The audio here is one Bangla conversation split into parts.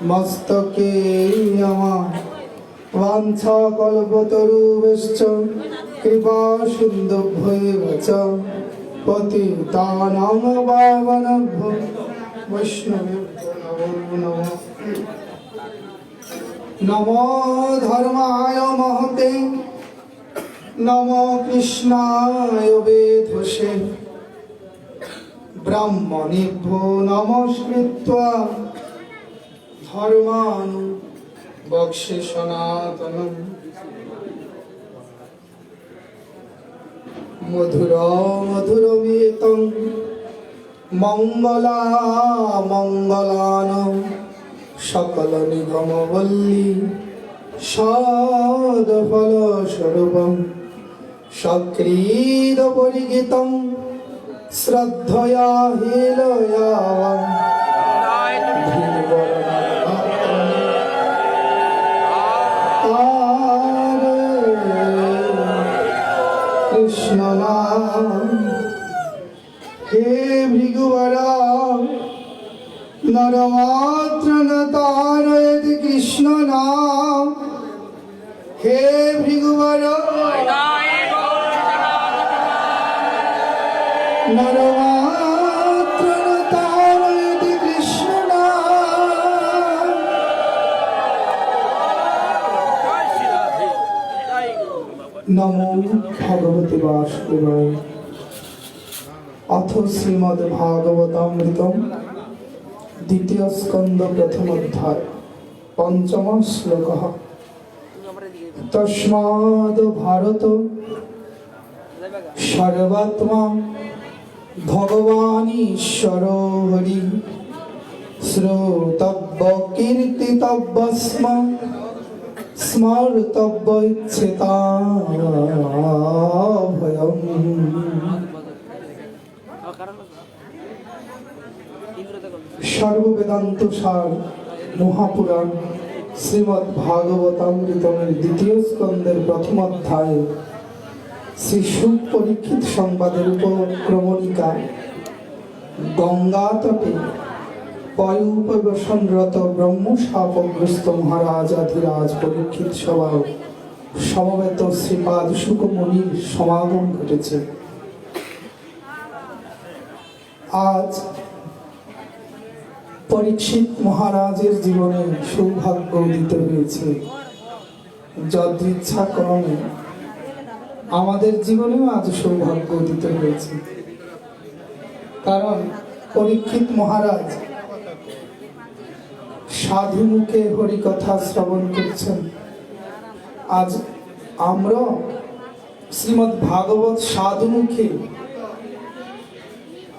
মস্তকে আমার বাঞ্ছা কল্পতরুভ্যশ্চ কৃপা সিন্ধুভ্যেব চ পতিতানাং পাবনেভ্যো বৈষ্ণবেভ্যো নমো নমঃ। নমো ধর্মায় মহতে নমো কৃষ্ণায় বেধসে ব্রাহ্মণেভ্যো নমস্কৃত্বা ধর্মানু বক্ষ্যে সনাতনম। মধুর মধুরমেতং মঙ্গলা মঙ্গলানং সকল নিগম বল্লী সদফল স্বরূপম সক্রীদ পরিগীতং শ্রদ্ধয়া হেলয়া কৃষ্ণ নাম। হে ভৃগুবর নরমাত্র ন তারয়তি কৃষ্ণ নাম। হে ভৃগুবর নরমাত্র ন তারয়তি কৃষ্ণ নাম। নমো ভগবতে বাসুদেবায়। অথ শ্রীমদ্ ভাগবতামৃতম দ্বিতীয় স্কন্দ প্রথম অধ্যায় পঞ্চম শ্লোকঃ। তস্মাদ ভারত সর্বাত্মা ভগবান ঈশ্বর হরি শ্রোতব্য কীর্তিতব্য স্ম স্মর্তব্য ইচ্ছেতা ভয়ম। সর্ববেদান্ত সার মহাপুরাণ শ্রীমদ্ ভাগবতামৃতমের দ্বিতীয় স্কন্দের প্রথম অধ্যায়ে শ্রী শুক পরীক্ষিত সংবাদের উপক্রমণিকা। গঙ্গা তটে পয়োপবেশনরত ব্রহ্মশাপগ্রস্ত মহারাজ আধিরাজ পরীক্ষিত সভায় সমবেত শ্রীপাদ শুক মুনির সমাগম ঘটেছে। আজ পরীক্ষিত মহারাজের জীবনে সৌভাগ্য উদিত হয়েছে। যদৃচ্ছা ক্রমে আমাদের জীবনেও আজ সৌভাগ্য উদিত হয়েছে। কারণ পরীক্ষিত মহারাজ সাধু মুখে হরিকথা শ্রবণ করছেন। আজ আমরা শ্রীমদ্ ভাগবত সাধু মুখে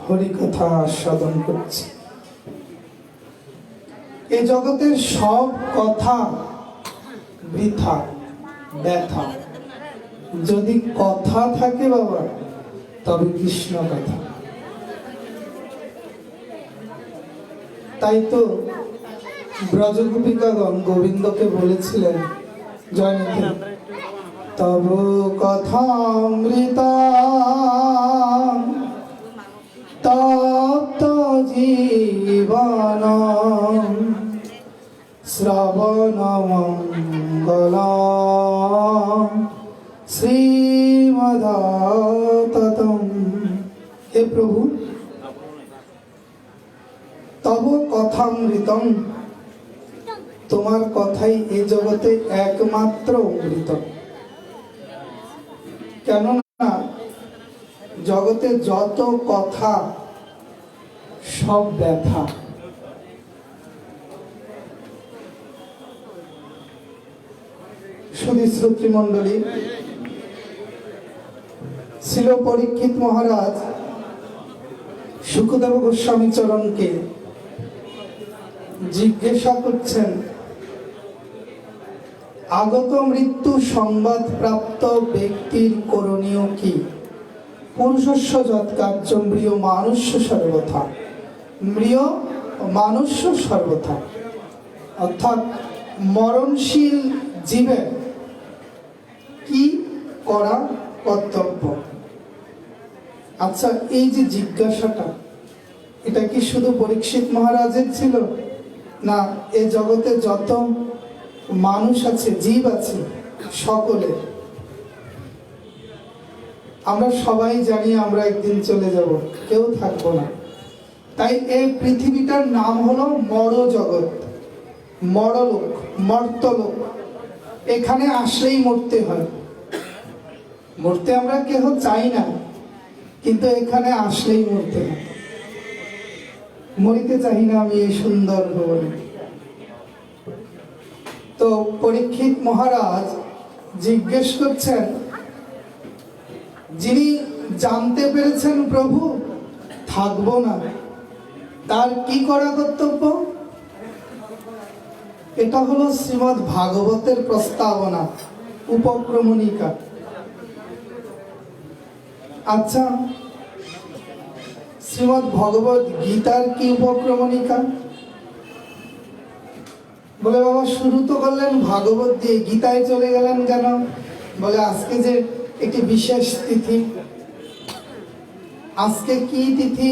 হরিকথা আস্বাদন করছি। এ জগতের সব কথা বৃথা ব্যথা। যদি কথা থাকে বাবা তবে কৃষ্ণ কথা। তাই তো ব্রজগোপিকাগণ গোবিন্দকে বলেছিলেন জয়নিধি তব কথামৃতা তপ্ত জীবন শ্রবণ মঙ্গলম শ্রীমদাততম। হে প্রভু, তব কথামৃতম, তোমার কথাই এ জগতে একমাত্র অমৃত। কেননা জগতে যত কথা সব ব্যথা। শুধু শ্রোতৃমণ্ডলী, ছিল পরীক্ষিত মহারাজ শুকদেব গোস্বামী চরণকে জিজ্ঞাসা করছেন, আগত মৃত্যু সংবাদ প্রাপ্ত ব্যক্তির করণীয় কি? পুরুষস্য যৎকার্য মৃয় মানুষ্য সর্বথা। মৃয় মানুষ্য সর্বথা অর্থাৎ মরণশীল জীবের কি করা কর্তব্য। আচ্ছা, এই যে জিজ্ঞাসাটা, এটা কি শুধু পরীক্ষিত মহারাজের ছিল? না এ জগতে যত মানুষ আছে, জীব আছে, সকলে আমরা সবাই জানি আমরা একদিন চলে যাব, কেউ থাকবো না। তাই এই পৃথিবীটার নাম হলো মর জগৎ, মরলোক, মর্তলোক। এখানে আসলেই মরতে হয়। মরতে আমরা কেহ চাই না, কিন্তু এখানে আসলেই মরতে হয়। মরিতে চাই না আমি এই সুন্দর ভবনে। তো পরীক্ষিত মহারাজ জিজ্ঞেস করছেন, যিনি জানতে পেরেছেন প্রভু থাকবো না, তার কি করা কর্তব্য? এটা হলো শ্রীমদ্ ভাগবতের প্রস্তাবনা, উপক্রমণিকা। আচ্ছা, শ্রীমদ্ ভগবত গীতার কি উপক্রমণিকা? বলে বাবা শুরু তো করলেন ভাগবত দিয়ে, গীতায় চলে গেলেন কেন? বলে আজকে যে একটি বিশেষ তিথি। আজকে কি তিথি?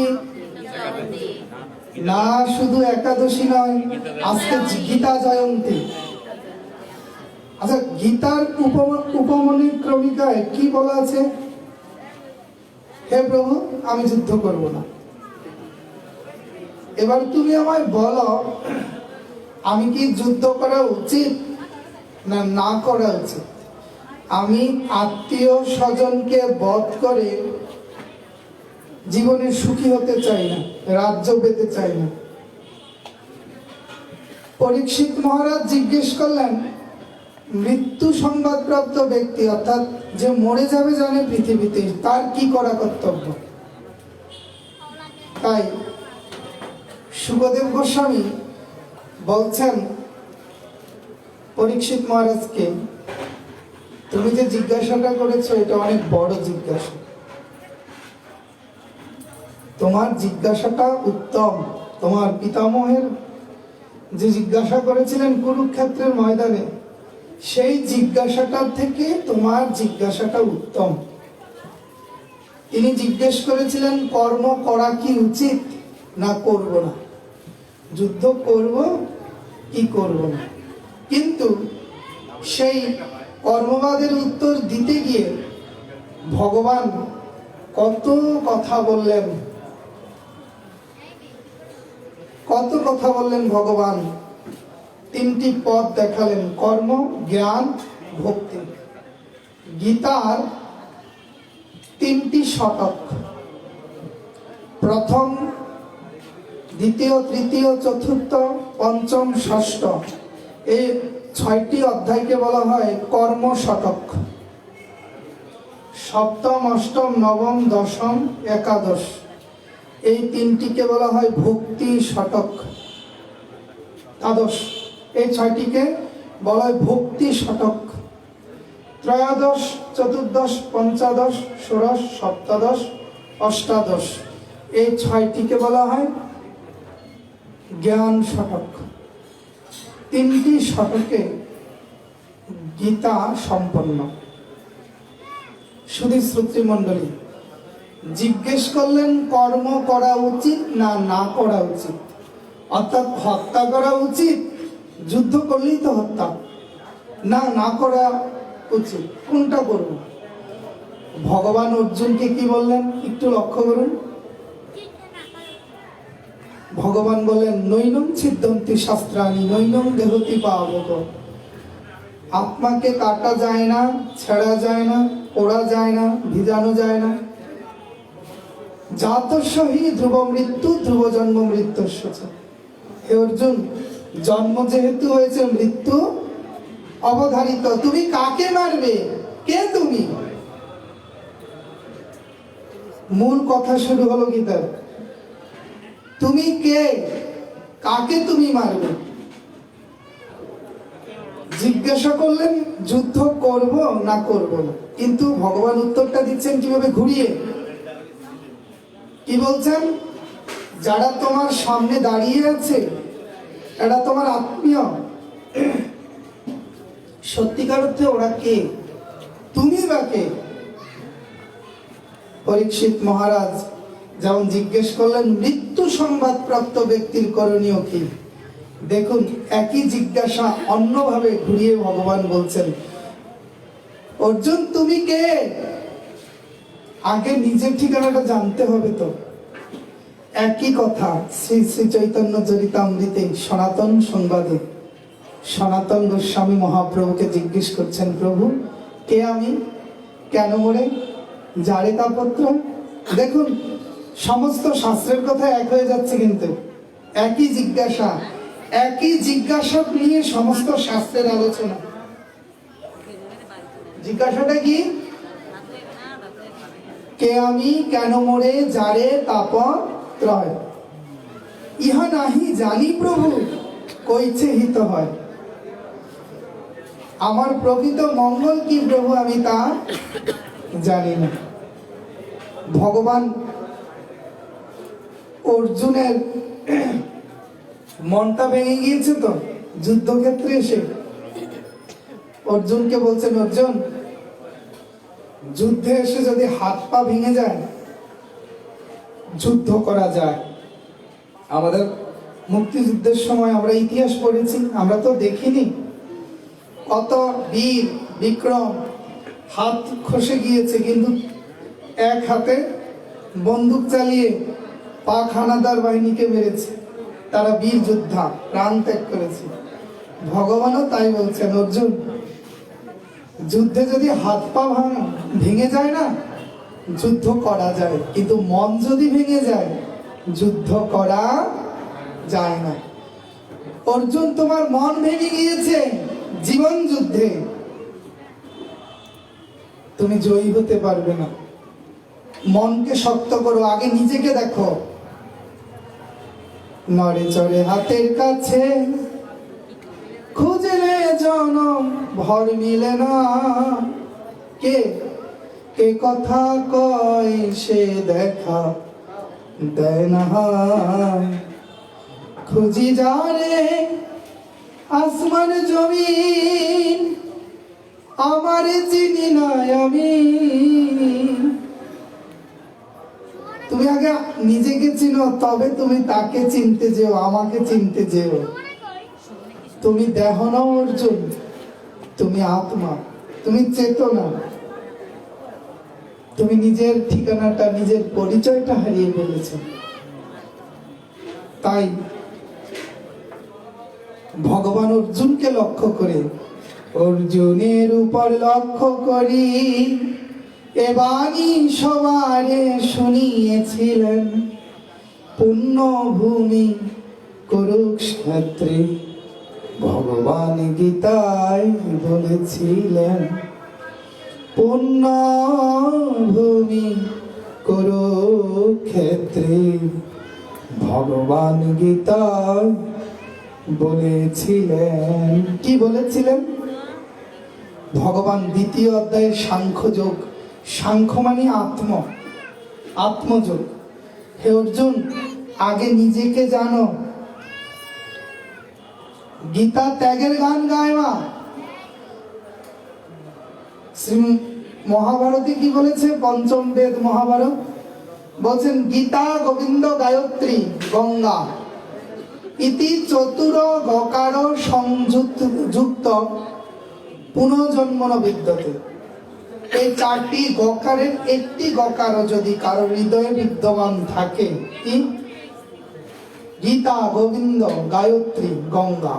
না শুধু একাদশী নয়, আজকে গীতা জয়ন্তী। আচ্ছা, গীতার উপক্রমণিকায় কি বলা আছে? হে প্রভু, আমি যুদ্ধ করব না। এবার তুমি আমায় বলো, আমি কি যুদ্ধ করা উচিত না না করা উচিত? আমি আত্মীয় স্বজনকে বধ করে জীবনে সুখী হতে চাই না, রাজ্য পেতে চাই না। পরীক্ষিত মহারাজ জিজ্ঞেস করলেন, মৃত্যু সংবাদপ্রাপ্ত ব্যক্তি, অর্থাৎ যে মরে যাবে জানে পৃথিবীতে, তার কি করা কর্তব্য? তাই শুকদেব গোস্বামী বলছেন পরীক্ষিত মহারাজকে, তুমি যে জিজ্ঞাসাটা করেছো এটা অনেক বড় জিজ্ঞাসা। তোমার জিজ্ঞাসাটা উত্তম। তোমার পিতামহের যে জিজ্ঞাসা করেছিলেন কুরুক্ষেত্রের ময়দানে, সেই জিজ্ঞাসাটার থেকে তোমার জিজ্ঞাসাটা উত্তম। তিনি জিজ্ঞেস করেছিলেন কর্ম করা কি উচিত না করব না, যুদ্ধ করব কি করব না। কিন্তু সেই কর্মবাদের উত্তর দিতে গিয়ে ভগবান কত কথা বললেন, কত কথা বললেন ভগবান। তিনটি পথ দেখালেন, কর্ম, জ্ঞান, ভক্তি। গীতার তিনটি শতক, প্রথম, দ্বিতীয়, তৃতীয়, চতুর্থ, পঞ্চম, ষষ্ঠ, এই 6টি অধ্যায়কে বলা হয় কর্ম শতক। সপ্তম, অষ্টম, নবম, দশম, একাদশ, এই তিনটিকে বলা হয় ভক্তি শতক। দ্বাদশ, এই 6টিকে বলা হয় ভক্তি শতক। ত্রয়োদশ, চতুর্দশ, পঞ্চদশ, ষোড়শ, সপ্তদশ, অষ্টাদশ, এই 6টিকে বলা হয় জ্ঞান শতক। তিনটি শতকে গীতা সম্পন্ন। শুধু শ্রোতৃমণ্ডলী জিজ্ঞেস করলেন কর্ম করা উচিত না না করা উচিত, অর্থাৎ হত্যা করা উচিত, যুদ্ধ করলেই তো হত্যা, না না করা উচিত, কোনটা করব? ভগবান অর্জুনকে কি বললেন একটু লক্ষ্য করুন। ভগবান বলেন, নৈনম ছিদ্যন্তি শাস্ত্রাণি নৈনম দেহতি পাবক। আত্মাকে কাটা যায় না, ছেঁড়া যায় না, পোড়া যায় না, ভিজানো যায় না। জাতস্য হি ধ্রুব মৃত্যু, ধ্রুব জন্ম মৃত্যুস্য চ। হে অর্জুন, জন্ম যেহেতু হয়েছে, মৃত্যু অবধারিত। তুমি কাকে মারবে? কে তুমি? মূল কথা শুরু হলো গীতার। তুমি কে? কাকে তুমি মারবে? জিজ্ঞাসা করলেন যুদ্ধ করব না করব না, কিন্তু ভগবান উত্তরটা দিচ্ছেন কিভাবে? ঘুরিয়ে। কি বলছেন? যারা তোমার সামনে দাঁড়িয়ে আছে এরা তোমার আত্মীয়, সত্যিকার অর্থে ওরা কে? তুমি বা কে? পরীক্ষিত মহারাজ যেমন জিজ্ঞেস করলেন মৃত্যু সংবাদ প্রাপ্ত ব্যক্তির করণীয় কি, দেখুন, একই জিজ্ঞাসা অন্যভাবে ঘুরিয়ে ভগবান বলছেন, অর্জুন তুমি কে? আগে নিজের ঠিকানাটা জানতে হবে তো। একই কথা শ্রী শ্রী চৈতন্য চরিতামৃতে সনাতন সংবাদে সনাতন গোস্বামী মহাপ্রভুকে জিজ্ঞেস করছেন, প্রভু কে আমি, কেন মোরে যারে তাপত্র। দেখুন, সমস্ত শাস্ত্রের কথা এক হয়ে যাচ্ছে, কিন্তু একই জিজ্ঞাসা নিয়ে সমস্ত শাস্ত্রের আলোচনা। জিজ্ঞাসাটা কি? কে আমি, কেন মোরে যারে তাপত্রয়। ইহা নাহি জানি প্রভু, কইছে হিত হয়। আমার প্রকৃত মঙ্গল কি প্রভু, আমি তা জানি না। ভগবান অর্জুনের মনটা ভেঙে গিয়েছে তো যুদ্ধক্ষেত্রে এসে। অর্জুনকে বলছেন, অর্জুন যুদ্ধে এসে যদি হাত পা ভেঙে যায়, যুদ্ধ করা যায়। আমাদের মুক্তিযুদ্ধের সময় আমরা ইতিহাস পড়েছি, আমরা তো দেখিনি কত বীর বিক্রম হাত খসে গিয়েছে, কিন্তু এক হাতে বন্দুক চালিয়ে পাক হানাদার বাহিনীকে মেরেছে। তারা বীর যোদ্ধা, প্রাণ ত্যাগ করেছে। ভগবানও তাই বলছেন, অর্জুন যুদ্ধে যদি হাত পা ভেঙে যায় না, যুদ্ধ করা যায়, কিন্তু মন যদি ভেঙে যায়, যুদ্ধ করা যায় না। অর্জুন তোমার মন ভেঙে গিয়েছে জীবন যুদ্ধে, তুমি জয়ী হতে পারবে না। মনকে শক্ত করো, আগে নিজেকে দেখো। নড়ে চড়ে হাতের কাছে খুঁজলে জনম ভর মিলে না। কে কে কথা কয় সে দেখা দেয় না। খুঁজি যারে আসমান জমিন, আমার চিনি না আমি। তুমি আগে নিজেকে চিনো, তবে তুমি তাকে চিনতে যেও, আমাকে চিনতে যেও। তুমি দেহ নও অর্জুন, তুমি আত্মা, তুমি চেতনা। তুমি নিজের ঠিকানাটা, নিজের পরিচয়টা হারিয়ে ফেলেছ। তাই ভগবান অর্জুনকে লক্ষ্য করে, অর্জুনের উপর লক্ষ্য করি এ বাণী সবারে শুনিয়েছিলেন। পুণ্যভূমি কুরুক্ষেত্রে ভগবান গীতায় বলেছিলেন। পুণ্যভূমি কুরুক্ষেত্রে ভগবান গীতায় বলেছিলেন। কি বলেছিলেন? ভগবান দ্বিতীয় অধ্যায়ে সাংখ্যযোগ, সাংখ্য মানে আত্মযোগ। হে অর্জুন, আগে নিজেকে জানো। গীতা ত্যাগের গান গায় মা। শ্রী মহাভারতে কি বলেছে? পঞ্চম বেদ মহাভারত বলছেন, গীতা গোবিন্দ গায়ত্রী গঙ্গা ইতি চতুর গকার সংযুক্ত পুনর্জন্ম ন বিদ্যতে। এই চারটি গকারের একটি গকার যদি কারো হৃদয়ে বিদ্যমান থাকে, কি? গীতা গোবিন্দ গায়ত্রী গঙ্গা।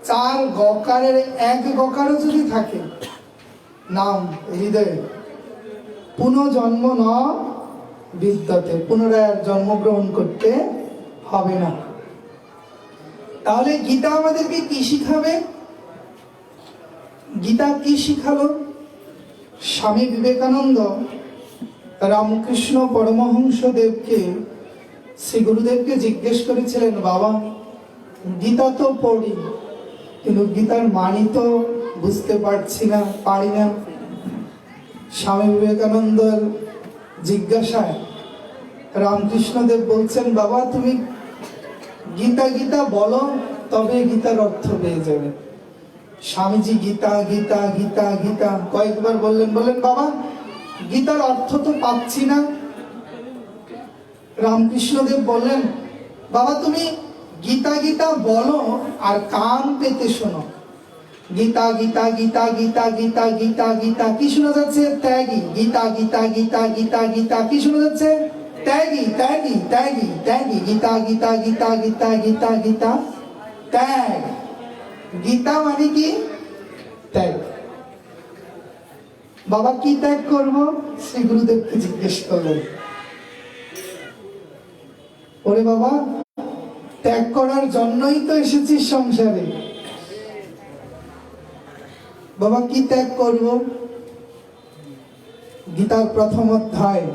চার গকারের এক গকারও যদি থাকে নাম হৃদয়ে, পুনর্জন্ম ন বিদ্যতে, পুনরায় আর জন্মগ্রহণ করতে হবে না। তাহলে গীতা আমাদেরকে কি শিখাবে? গীতা কি শিখালো? স্বামী বিবেকানন্দ রামকৃষ্ণ পরমহংস দেবকে, শ্রী গুরুদেবকে জিজ্ঞেস করেছিলেন, বাবা গীতা তো পড়ি, কিন্তু গীতার মানি তো বুঝতে পারি না। স্বামী বিবেকানন্দর জিজ্ঞাসায় রামকৃষ্ণ দেব বলছেন, বাবা তুমি গীতা বলো, তবে গীতার অর্থ পেয়ে যাবে। স্বামীজি গীতা গীতা গীতা গীতা কয়েকবার বললেন, বাবা গীতার অর্থ তো পাচ্ছি না। রামকৃষ্ণ দেব বললেন, বাবা তুমি গীতা গীতা বলো আর কান পেতে শোনো। গীতা গীতা গীতা গীতা গীতা গীতা গীতা কি শোনা যাচ্ছে? ত্যাগী। গীতা গীতা গীতা গীতা গীতা কি শোনা যাচ্ছে? ত্যাগী ত্যাগী ত্যাগী ত্যাগী। গীতা গীতা গীতা গীতা গীতা গীতা ত্যাগ। গীতা মানে কি? ত্যাগ। বাবা কি ত্যাগ করব? শ্রী গুরুদেবকে জিজ্ঞেস করলেন, ওরে বাবা ত্যাগ করার জন্যই তো এসেছিস সংসারে, বাবা কি ত্যাগ করব? গীতার প্রথম অধ্যায়,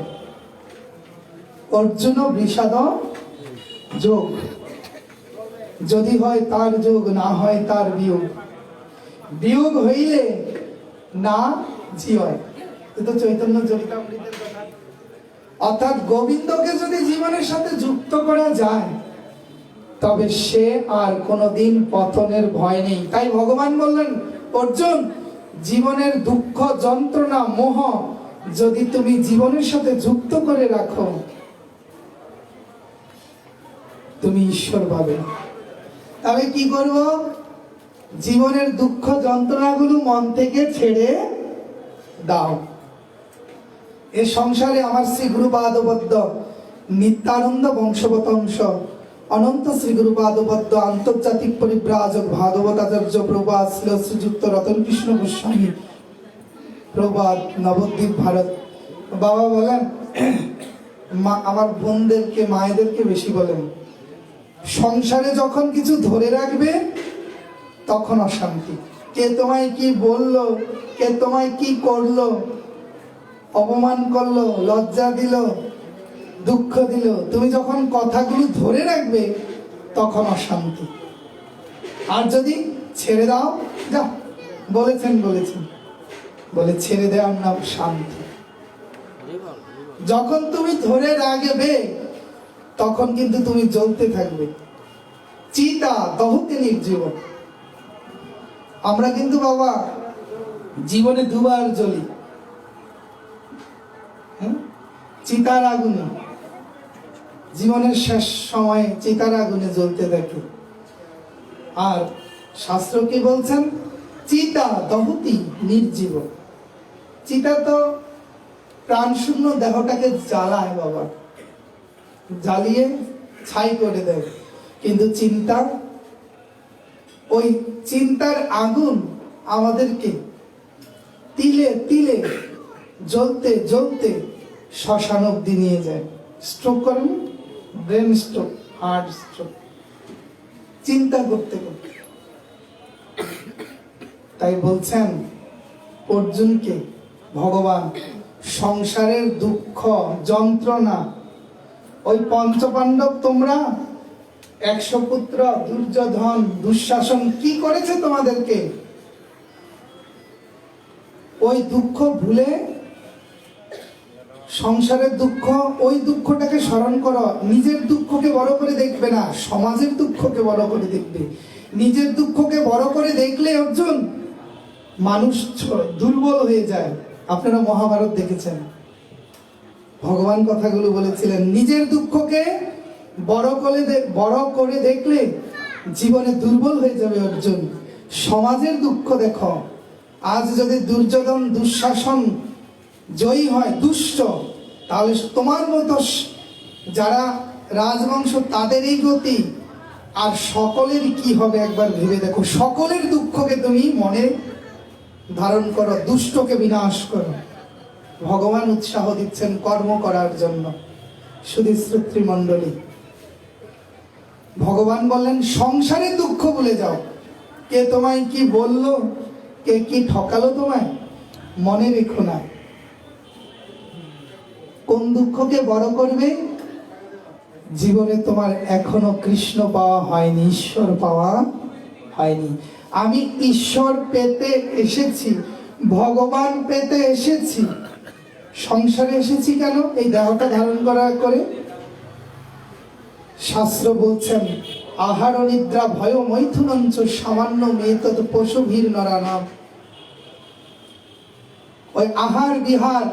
অর্জুন বিষাদ যোগ, যদি হয় তার যোগ, না হয় তার বিয়োগ, বিয়োগ হইলে না জীবন। এটা চৈতন্য চরিতামৃতের কথা। অর্থাৎ গোবিন্দকে যদি জীবনের সাথে যুক্ত করা যায় তবে সে আর কোনোদিন পতনের ভয় নেই। তাই ভগবান বললেন, অর্জুন জীবনের দুঃখ যন্ত্রণা মোহ যদি তুমি জীবনের সাথে যুক্ত করে রাখো তুমি ঈশ্বর পাবে। তবে কি করব? জীবনের দুঃখ যন্ত্রণাগুলো মন থেকে ছেড়ে দাও। এ সংসারে আমার শ্রী গুরুপাদপদ্ম নিত্যানন্দ বংশবতংশ অনন্ত শ্রী গুরুপাদপদ্ম আন্তর্জাতিক পরিব্রাজক ভাগবত আচার্য প্রবাদ শ্রীযুক্ত রতন কৃষ্ণ গোস্বামী প্রবাদ নবদ্বীপ ভারত। বাবা বলেন, আমার বোনদেরকে মায়েদেরকে বেশি বলেন, সংসারে যখন কিছু ধরে রাখবে তখন অশান্তি। কে তোমায় কি বললো, কে তোমায় কি করলো, অপমান করলো, লজ্জা দিল, দুঃখ দিল, তুমি যখন কথাগুলো ধরে রাখবে তখন অশান্তি। আর যদি ছেড়ে দাও, যা বলেছেন বলেছেন বলে ছেড়ে দেওয়ার নাম শান্তি। যখন তুমি ধরে রাখবে তখন কিন্তু তুমি জ্বলতে থাকবে। চিতা দহতে নির্জীবন। আমরা কিন্তু বাবা জীবনে দুবার জ্বলি, চিতার আগুনে। জীবনের শেষ সময়ে চিতার আগুনে জ্বলতে থাকে। আর শাস্ত্র কি বলছেন? চিতা দহতি নির্জীব। চিতা তো প্রাণশূন্য দেহটাকে জ্বালায় বাবা, জ্বালিয়ে ছাই করে দেয়। কিন্তু চিন্তা, ওই চিন্তার আগুন আমাদেরকে তিলে তিলে জ্বলতে জ্বলতে শ্মশান অব্দি নিয়ে যায়। স্ট্রোক করেন, ব্রেন স্ট্রোক, হার্ট স্ট্রোক, চিন্তা করতে করতে। তাই বলছেন অর্জুনকে ভগবান, সংসারের দুঃখ যন্ত্রণা, ওই পঞ্চপাণ্ডব তোমরা 100 পুত্র দুর্যোধন দুঃশাসন কি করেছে তোমাদেরকে? ওই দুঃখ ভুলে সংসারের দুঃখ, ওই দুঃখটাকে স্মরণ করো। নিজের দুঃখকে বড় করে দেখবে না, সমাজের দুঃখকে বড় করে দেখবে। নিজের দুঃখকে বড় করে দেখলে অর্জুন মানুষ দুর্বল হয়ে যায়। আপনারা মহাভারত দেখেছেন, ভগবান কথাগুলো বলেছিলেন, নিজের দুঃখকে বড় করে দেখলে জীবনে দুর্বল হয়ে যাবে অর্জুন। সমাজের দুঃখ দেখো। আজ যদি দুর্যোধন দুঃশাসন জয়ী হয়, দুষ্ট, তাহলে তোমার মতো যারা রাজবংশ তাদের এই গতি, আর সকলের কি হবে একবার ভেবে দেখো। সকলের দুঃখকে তুমি মনে ধারণ করো, দুষ্টকে বিনাশ করো। ভগবান উৎসাহ দিচ্ছেন কর্ম করার জন্য। শুধু শ্রোতৃমণ্ডলী, ভগবান বললেন সংসারের দুঃখ ভুলে যাও। কে তোমায় কি বললো, কে কি ঠকালো তোমায়, মনে রেখো না। কোন দুঃখকে বড় করবে? জীবনে তোমার এখনো কৃষ্ণ পাওয়া হয়নি, ঈশ্বর পাওয়া হয়নি। আমি ঈশ্বর পেতে এসেছি, ভগবান পেতে এসেছি। সংসারে এসেছি কেন? এই দেহটা ধারণ করা করে। শাস্ত্র বলছেন, আহার নিদ্রা ভয় মৈথুনঞ্চ সামান্য মেতদ পশুভীর নরানাম। ওই আহার বিহার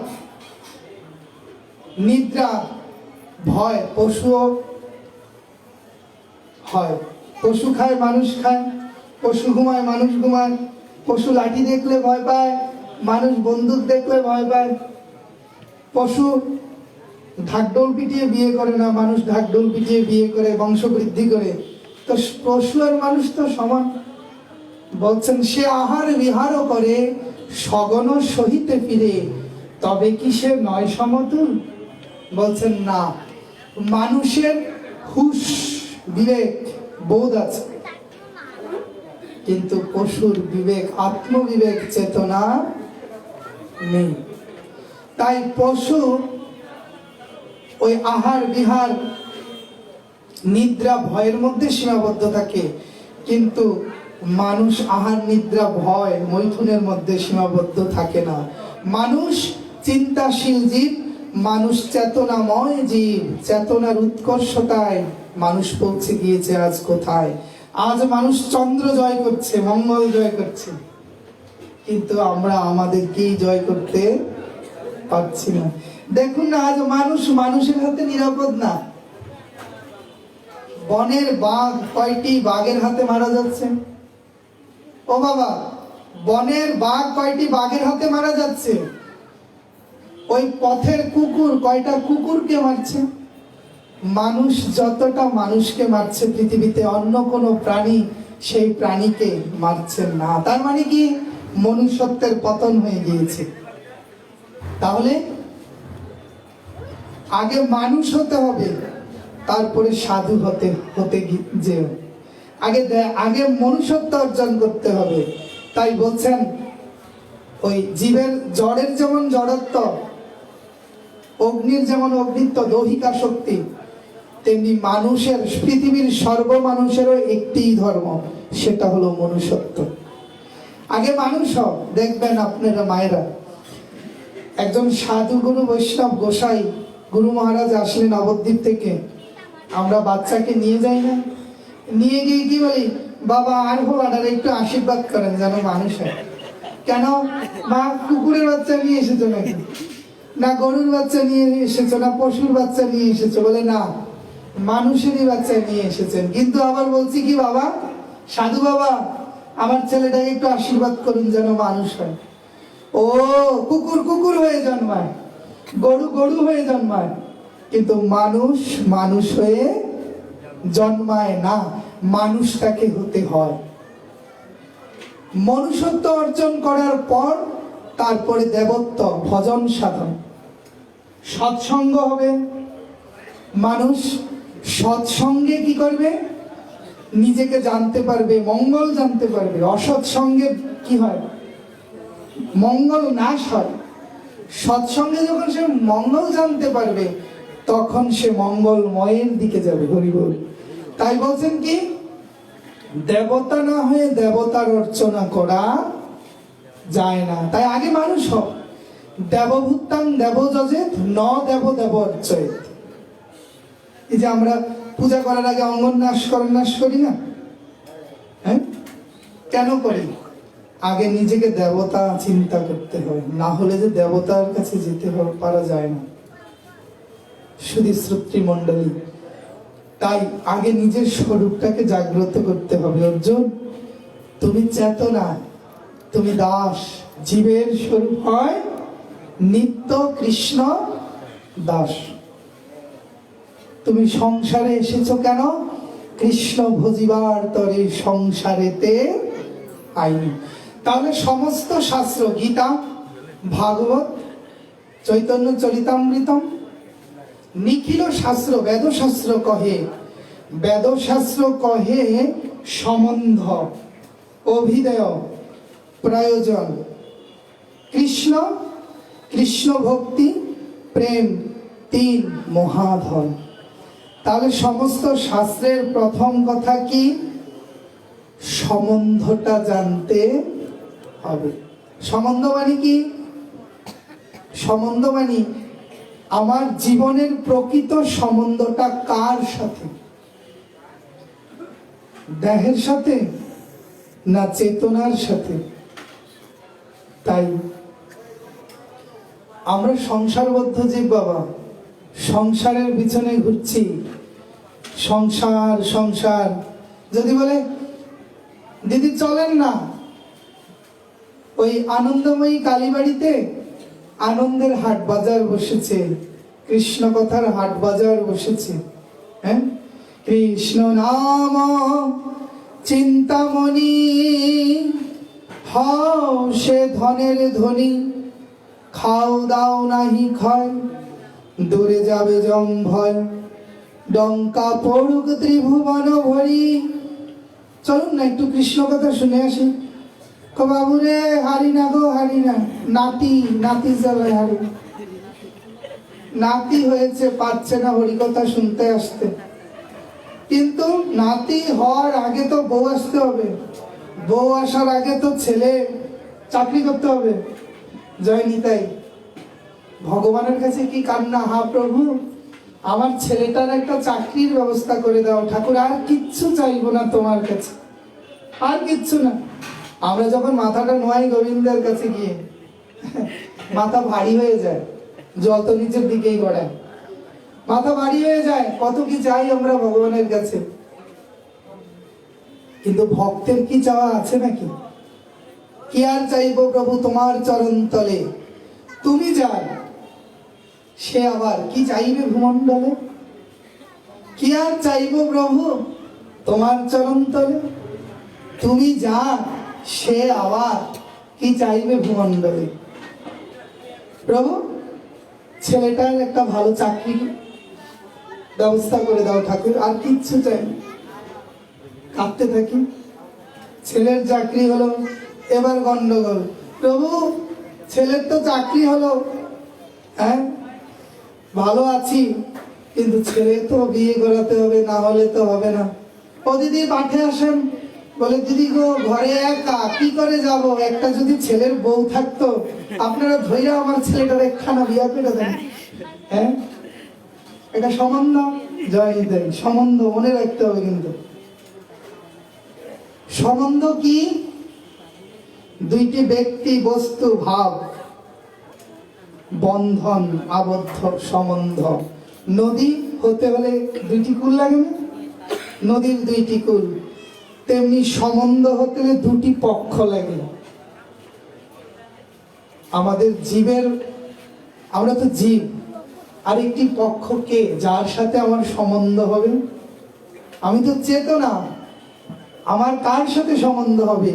নিদ্রা ভয়, পশু হয়। পশু খায়, মানুষ খায়, পশু ঘুমায়, মানুষ ঘুমায়, পশু লাঠি দেখলে ভয় পায়, মানুষ বন্দুক দেখলে ভয় পায়, পশু ঢাকঢোল পিটিয়ে বিয়ে করে না, মানুষ ঢাকঢোল পিটিয়ে বিয়ে করে, বংশ বৃদ্ধি করে। তো পশু আর মানুষ তো সমান। বলছেন সে আহার বিহারও করে, সগণ সহিতে ফিরে, তবে কি সে নয় সমতুল? বলছেন না, মানুষের হুঁশ, বিবেক, বোধ আছে, কিন্তু পশুর বিবেক, আত্মবিবেক, চেতনা নেই। তাই পশু ওই আহার বিহার নিদ্রা ভয়ের মধ্যে সীমাবদ্ধ থাকে, কিন্তু মানুষ আহার নিদ্রা ভয় মৈথুনের মধ্যে সীমাবদ্ধ থাকে না। মানুষ চিন্তাশীল জীব, মানুষ চেতনাময় জীব। চেতনার উৎকর্ষতায় মানুষ পৌঁছে গিয়েছে আজ কোথায়? আজ মানুষ চন্দ্র জয় করছে, মঙ্গল জয় করছে, কিন্তু আমরা আমাদেরকেই জয় করতে পারছি না। দেখুন না, আজ মানুষ মানুষের হাতে নিরাপদ না। বনের বাঘ কয়টি বাঘের হাতে মারা যাচ্ছে? ও বাবা, বনের বাঘ কয়টি বাঘের হাতে মারা যাচ্ছে? ওই পথের কুকুর কয়টা কুকুরকে মারছে? মানুষ যতটা মানুষকে মারছে পৃথিবীতে, অন্য কোনো প্রাণী সেই প্রাণীকে মারছে না। তার মানে কি? মনুষ্যত্বের পতন হয়ে গিয়েছে। তাহলে আগে মানুষ হতে হবে, তারপরে সাধু হতে যেও। আগে মনুষ্যত্ব অর্জন করতে হবে। তাই বলছেন ওই জীবের, জড়ের যেমন জড়ত্ব, অগ্নির যেমন অগ্নিত্ব, দৈহিক শক্তি, তেমনি মানুষের, পৃথিবীর সর্বমানুষেরও একটি ধর্ম, সেটা হলো মনুষ্যত্ব। আগে মানুষ হও। দেখবেন আপনারা মায়েরা, একজন সাধু গুরু বৈষ্ণব গোসাই গুরু মহারাজ আসলে নবদ্বীপ থেকে, আমরা বাচ্চাকে নিয়ে যাই না, নিয়ে গিয়ে কি বলি, বাবা আর হলাটার একটু আশীর্বাদ করেন যেন মানুষ হয়। কেন? মা কুকুরের বাচ্চা নিয়ে এসেছো নাকি? না গরুর বাচ্চা নিয়ে এসেছো, না পশুর বাচ্চা নিয়ে এসেছো? বলে না, মানুষেরই বাচ্চা নিয়ে এসেছেন। কিন্তু আবার বলছি কি, বাবা সাধু বাবা, আমার ছেলেটাকে একটু আশীর্বাদ করুন যেন মানুষ হয়। ও কুকুর কুকুর হয়ে জন্মায়, গরু গরু হয়ে জন্মায়, কিন্তু মানুষ মানুষ হয়ে জন্মায় না, মানুষটাকে হতে হয়। মনুষ্যত্ব অর্জন করার পর তারপরে দেবত্ব, ভজন সাধন, সৎসঙ্গ হবে। মানুষ সৎসঙ্গে কি করবে? নিজেকে জানতে পারবে, মঙ্গল জানতে পারবে। অসৎসঙ্গে কি হয়? মঙ্গল নাশ হয়। সৎসঙ্গে যখন সে মঙ্গল জানতে পারবে, তখন সে মঙ্গলময়ের দিকে যাবে। হরি বল। তাই বলছেন কি, দেবতা না হয়ে দেবতার অর্চনা করা যায় না। তাই আগে মানুষ হোক। দেবভূতাং দেবযজেত ন দেব দেব অর্চয়েত। এই যে আমরা পূজা করার আগে অঙ্গন নাশ করি না? হ্যাঁ, কেন করি? আগে নিজেকে দেবতা চিন্তা করতে হয়, না হলে যে দেবতার কাছে যেতে পারা যায় না। শুধু শ্রোতৃমণ্ডলী, তাই আগে নিজের স্বরূপটাকে জাগ্রত করতে হবে। অর্জুন, তুমি চেতনা, তুমি দাস। জীবের স্বরূপ হয় নিত্য কৃষ্ণ দাস। তুমি সংসারে এসেছো কেন? কৃষ্ণ ভজিবার তরে সংসারেতে আইনি। তাহলে সমস্ত শাস্ত্র, গীতা, ভাগবত, চৈতন্য চরিতামৃতম, নিখিল শাস্ত্র, বেদশাস্ত্র কহে, বেদশাস্ত্র কহে সম্বন্ধ, অভিধেয়, প্রয়োজন, কৃষ্ণ, কৃষ্ণ ভক্তি, প্রেম, তিন মহাধন। তাহলে সমস্ত শাস্ত্রের প্রথম কথা কি? সম্বন্ধটা জানতে হবে। সম্বন্ধ মানে কি? সম্বন্ধ মানে আমার জীবনের প্রকৃত সম্বন্ধটা কার সাথে? দেহের সাথে না চেতনার সাথে? তাই আমরা সংসারবদ্ধ জীব বাবা, সংসারের পিছনে ঘুরছি, সংসার সংসার। যদি বলে দিদি চলেন না, ওই আনন্দময়ী কালীবাড়িতে আনন্দের হাট বাজার বসেছে, কৃষ্ণ কথার হাট বাজার বসেছে। হ্যাঁ, কৃষ্ণ নাম চিন্তামণি, হও সে ধনের ধনী, খাও দাও নাহি ক্ষয়, দূরে যাবে জম ভয়, ডঙ্কা পড়ুক ত্রিভুবন ভরি। চলুন না একটু কৃষ্ণ কথা শুনে আসি। বাবু রে হারি না গো হারি না, নাতি নাতি চলে হারি, নাতি হয়েছে পারছে না হরিকথা শুনতে আসতে। কিন্তু নাতি হওয়ার আগে তো বউ আসতে হবে, বউ আসার আগে তো ছেলে চাকরি করতে হবে। জয় নিতাই। ভগবানের কাছে কি কান্না, হা প্রভু আমার ছেলেটার একটা চাকরির ব্যবস্থা করে দাও ঠাকুর, আর কিচ্ছু চাইবো না তোমার কাছে, আর কিচ্ছু না। আমরা যখন মাথাটা নোয়াই গোবিন্দের কাছে গিয়ে, মাথা ভারী হয়ে যায়, জল তো নিচের দিকেই গড়ায়, মাথা ভারী হয়ে যায়, কত কি চাই আমরা ভগবানের কাছে। কিন্তু ভক্তের কি চাওয়া আছে নাকি? কি আর চাইবো প্রভু তোমার চরণ তলে, তুমি যান সে আবার কি চাইবে ভূমণ্ডলে। কি আর চাইবো প্রভু তোমার চরণ তলে, তুমি যান সে আবার কি চাইবে ভূমণ্ডলে। প্রভু ছেলেটার একটা ভালো চাকরি ব্যবস্থা করে দাও ঠাকুর, আর কিচ্ছু চাই। কাঁদতে থাকি, ছেলের চাকরি হলো, এবার গন্ডগোল। প্রভু ছেলের তো চাকরি হলো, হ্যাঁ ভালো আছি, কিন্তু ছেলে তো বিয়ে করাতে হবে, না হলে তো হবে না। ও দিদি পাঠে আসেন, বলে দিদি গো ঘরে একা কি করে যাব, একটা যদি ছেলের বউ থাকতো আপনারা ধৈর্য আমার ছেলেটার একখানা বিয়ে করে দেন। হ্যাঁ এটা সম্বন্ধ, জয় দেয় সম্বন্ধ মনে রাখতে হবে। কিন্তু সম্বন্ধ কি? দুইটি ব্যক্তি বস্তু ভাব বন্ধন আবদ্ধ সম্বন্ধ। নদী হতে হলে দুইটি কুল লাগে না, নদীর দুইটি কুল, তেমনি সম্বন্ধ হতে হলে দুটি পক্ষ লাগে। আমাদের জীবের, আমরা তো জীব, আর একটি পক্ষ কে যার সাথে আমার সম্বন্ধ হবে? আমি তো চেতনা, আমার কার সাথে সম্বন্ধ হবে?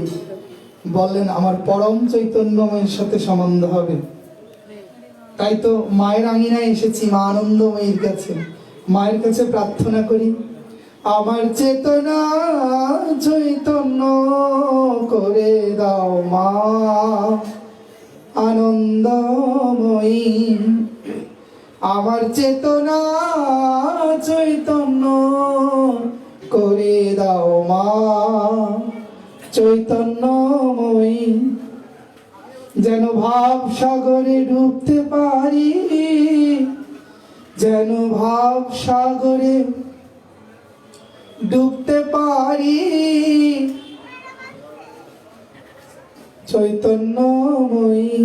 বললেন আমার পরম চৈতন্যময়ের সাথে সম্বন্ধ হবে। তাই তো মায়ের আঙিনায় এসেছি, মা আনন্দময়ীর কাছে, মায়ের কাছে প্রার্থনা করি, আমার চেতনা চৈতন্য করে দাও মা আনন্দময়ী, আমার চেতনা চৈতন্য করে দাও মা চৈতন্যময়ী, যেন ভাব সাগরে ডুবতে পারি, যেন ভাব সাগরে ডুবতে পারি, চৈতন্যময়ী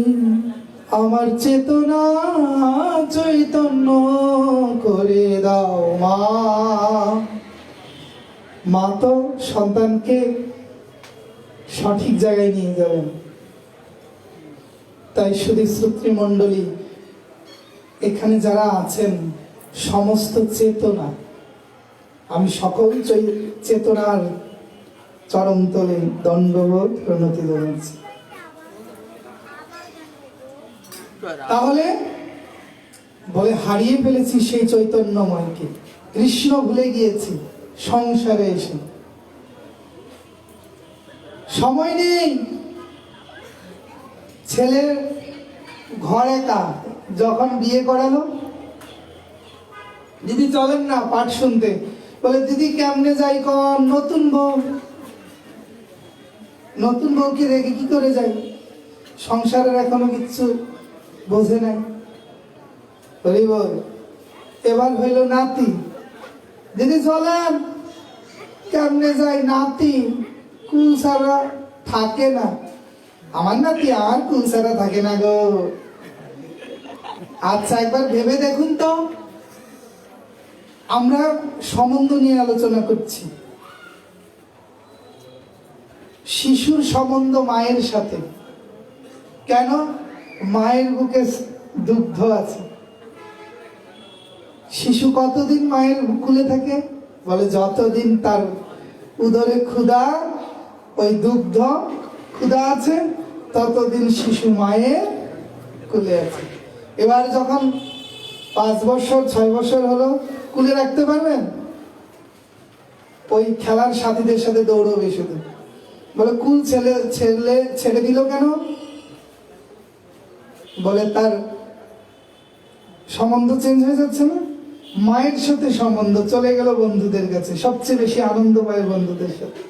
আমার চেতনা চৈতন্য করে দাও মা। মা তো সন্তানকে সঠিক জায়গায় নিয়ে যাবেন। তাই শুধু শ্রোতৃমণ্ডলী এখানে যারা আছেন সমস্ত চেতনা, আমি সকল চেতনার চরণ তলে দণ্ডবোধ প্রণতি জানাচ্ছি। তাহলে বলে হারিয়ে ফেলেছি সেই চৈতন্যময়কে, কৃষ্ণ ভুলে গিয়েছি সংসারে এসে, সময় নেই। ছেলের ঘর একা, যখন বিয়ে করালো, দিদি চলেন না পাঠ শুনতে, বলে দিদি কেমনে যাই কন, নতুন বউ, নতুন বউকে রেখে কি করে যাই, সংসারের এখনো কিচ্ছু বোঝে নাই। বল এবার হইল নাতি, দিদি চলেন, কেমনে যাই, নাতি কুল ছাড়া থাকে না, আমার নাতি আর কুল ছাড়া থাকে না গো। আচ্ছা একবার ভেবে দেখুন তো, আমরা সম্বন্ধ নিয়ে আলোচনা করছি। শিশুর সম্বন্ধ মায়ের সাথে, কেন? মায়ের বুকে দুগ্ধ আছে। শিশু কতদিন মায়ের কুলে থাকে? বলে যতদিন তার উদরে ক্ষুধা, ওই দুগ্ধ ক্ষুধা আছে, ততদিন শিশু মায়ের কুলে আছে। এবার যখন 5 বছর 6 বছর হলো, কুলে রাখতে পারবেন? ওই খেলার সাথীদের সাথে দৌড়বে শুধু। বলে কুল ছেড়ে দিল কেন? বলে তার সম্বন্ধ চেঞ্জ হয়ে যাচ্ছে না? মায়ের সাথে সম্বন্ধ চলে গেল বন্ধুদের কাছে, সবচেয়ে বেশি আনন্দ পায় বন্ধুদের সাথে।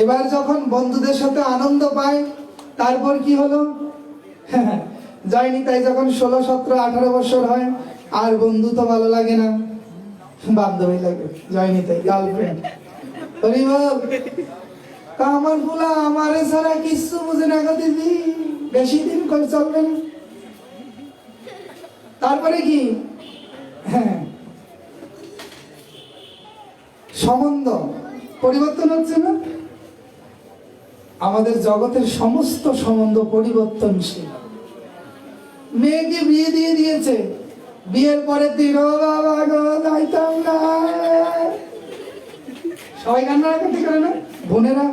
এবার যখন বন্ধুদের সাথে আনন্দ পায়, তারপর কি হলো? যায়নি তাই যখন 16, 17, 18 বছর হয়, আর বন্ধু তো ভালো লাগে না, বান্ধবী লাগে। যায়নি তাই গার্লফ্রেন্ড। আমার বলা আমারে ছাড়া কিছু বুঝে না গো দিদি, বেশি দিন করে চলবে না। তারপরে কি? হ্যাঁ, সম্বন্ধ পরিবর্তন হচ্ছে না? আমাদের জগতের সমস্ত সম্বন্ধ পরিবর্তনশীল। মেয়েকে বিয়ে দিয়ে দিয়েছে, বিয়ের পরে দিন ও বাবা গো যাইতাম না। সবাই কান্নাকাটি করে না? বোনেরা,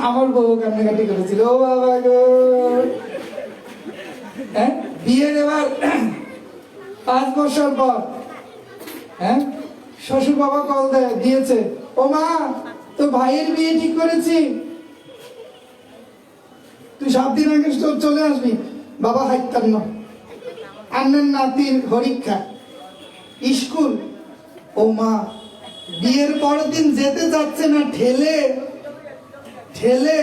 আমার বউ কান্নাকাটি করেছিল, ও বাবা গো। হ্যাঁ, বিয়ের এবার 5 বছর পর, হ্যাঁ, শ্বশুর বাবা কল দিয়েছে, ও মা তোর ভাইয়ের বিয়ে ঠিক করেছি, তুই 7 দিন আগে চলে আসবি। বাবা হাইতাম না, আন্নার নাতির পরীক্ষা, স্কুল। ও মা বিয়ের পরের দিন যেতে যাচ্ছে না, ঠেলে ঠেলে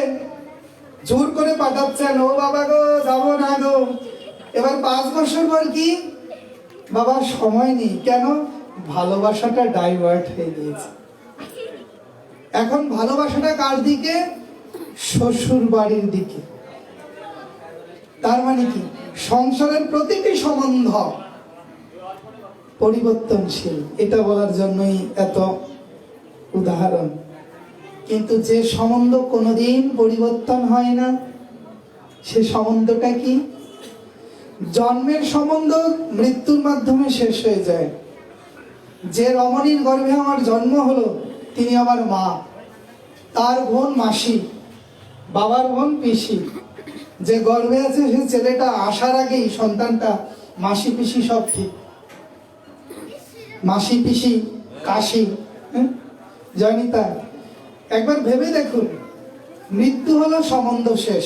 জোর করে পাঠাচ্ছেন, ও বাবা গো যাবো না গো। এবার 5 বছর পর কি? বাবা সময় নেই। কেন? ভালোবাসাটা ডাইভার্ট হয়ে গিয়েছে। এখন ভালোবাসাটা কার দিকে? শ্বশুর বাড়ির দিকে। তার মানে কি? সংসারের প্রতিটি সম্বন্ধ পরিবর্তনশীল। এটা বলার জন্যই এত উদাহরণ। কিন্তু যে সম্বন্ধ কোনোদিন পরিবর্তন হয় না, সে সম্বন্ধটা কি? জন্মের সম্বন্ধ মৃত্যুর মাধ্যমে শেষ হয়ে যায়। যে রমণীর গর্ভে আমার জন্ম হলো, তিনি আমার মা, তার বোন মাসি, বাবার বোন পিসি। যে গর্ভে আছে সে ছেলেটা আসার আগেই সন্তানটা মাসি পিসি সব ঠিক। মাসি পিসি কাশি, জয়নিতা। একবার ভেবে দেখুন, মৃত্যু হলো সম্বন্ধ শেষ।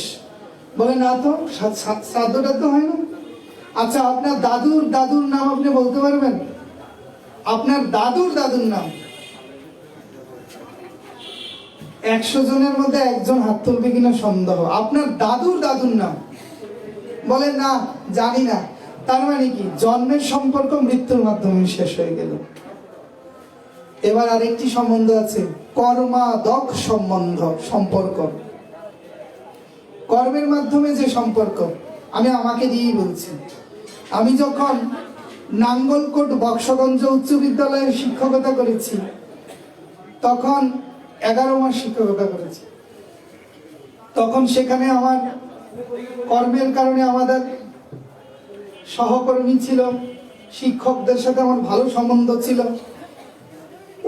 বলে না তো, শ্রাদ্ধটা তো হয় না। আচ্ছা, আপনার দাদুর নাম আপনি বলতে পারবেন? আপনার দাদুর নাম 100 জনের মধ্যে 1 জন হাত তুলবে কিনা সন্দেহ। আপনার দাদুর নাম বলে না, জানি না। তার মানে কি? জন্মের সম্পর্ক মৃত্যুর মাধ্যমে শেষ হয়ে গেল। এবার আরেকটি সম্বন্ধ আছে, কর্মাদক সম্পর্ক। কর্মের মাধ্যমে যে সম্পর্ক, আমি আমাকে দিয়েই বলছি। আমি যখন নাঙ্গলকোট বক্সগঞ্জ উচ্চ বিদ্যালয়ে শিক্ষকতা করেছি, তখন 11 মাস শিক্ষকতা করেছি। তখন সেখানে আমার কর্মের কারণে আমাদের সহকর্মী ছিল, শিক্ষকদের সাথে আমার ভালো সম্বন্ধ ছিল,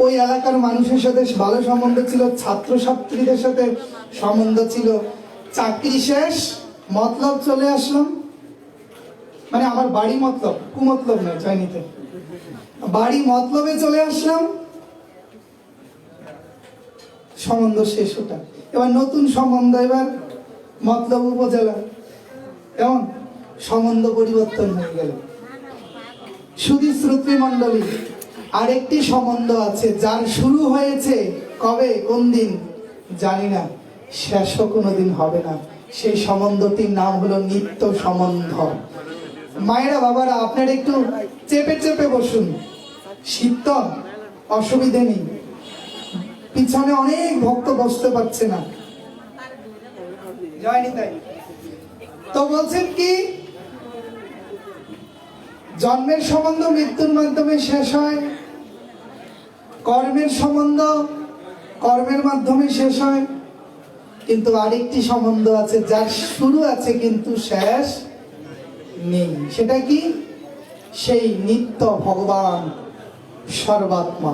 ওই এলাকার মানুষের সাথে ভালো সম্বন্ধ ছিল, ছাত্রছাত্রীদের সাথে সম্বন্ধ ছিল। চাকরি শেষ, মতলব চলে আসলাম। মানে আমার বাড়ি মতলব, কুমতলব নয়, চাইনিতে বাড়ি মতলবে চলে আসলাম, সম্বন্ধ শেষ। ওটা এবার নতুন সম্বন্ধ, এবার মতলব উপজেলা, এমন সম্বন্ধ পরিবর্তন হয়ে গেল। শুধু শ্রোতৃ মণ্ডলী, আরেকটি সম্বন্ধ আছে যার শুরু হয়েছে কবে, কোন দিন জানি না, শেষও কোনোদিন হবে না। সেই সম্বন্ধটির নাম হলো নিত্য সম্বন্ধ। মায়েরা, বাবারা, আপনারা একটু চেপে চেপে বসুন, শীত, অসুবিধে নেই। পিছনে অনেক ভক্ত বসতে পারছে না, জয়নি তাই। তো বলছেন কি? জন্মের সম্বন্ধ মৃত্যুর মাধ্যমে শেষ হয়, কর্মের সম্বন্ধ কর্মের মাধ্যমে শেষ হয়, কিন্তু আরেকটি সম্বন্ধ আছে যার শুরু আছে কিন্তু শেষ নেই। সেটা কি? সেই নিত্য ভগবান সর্বাত্মা।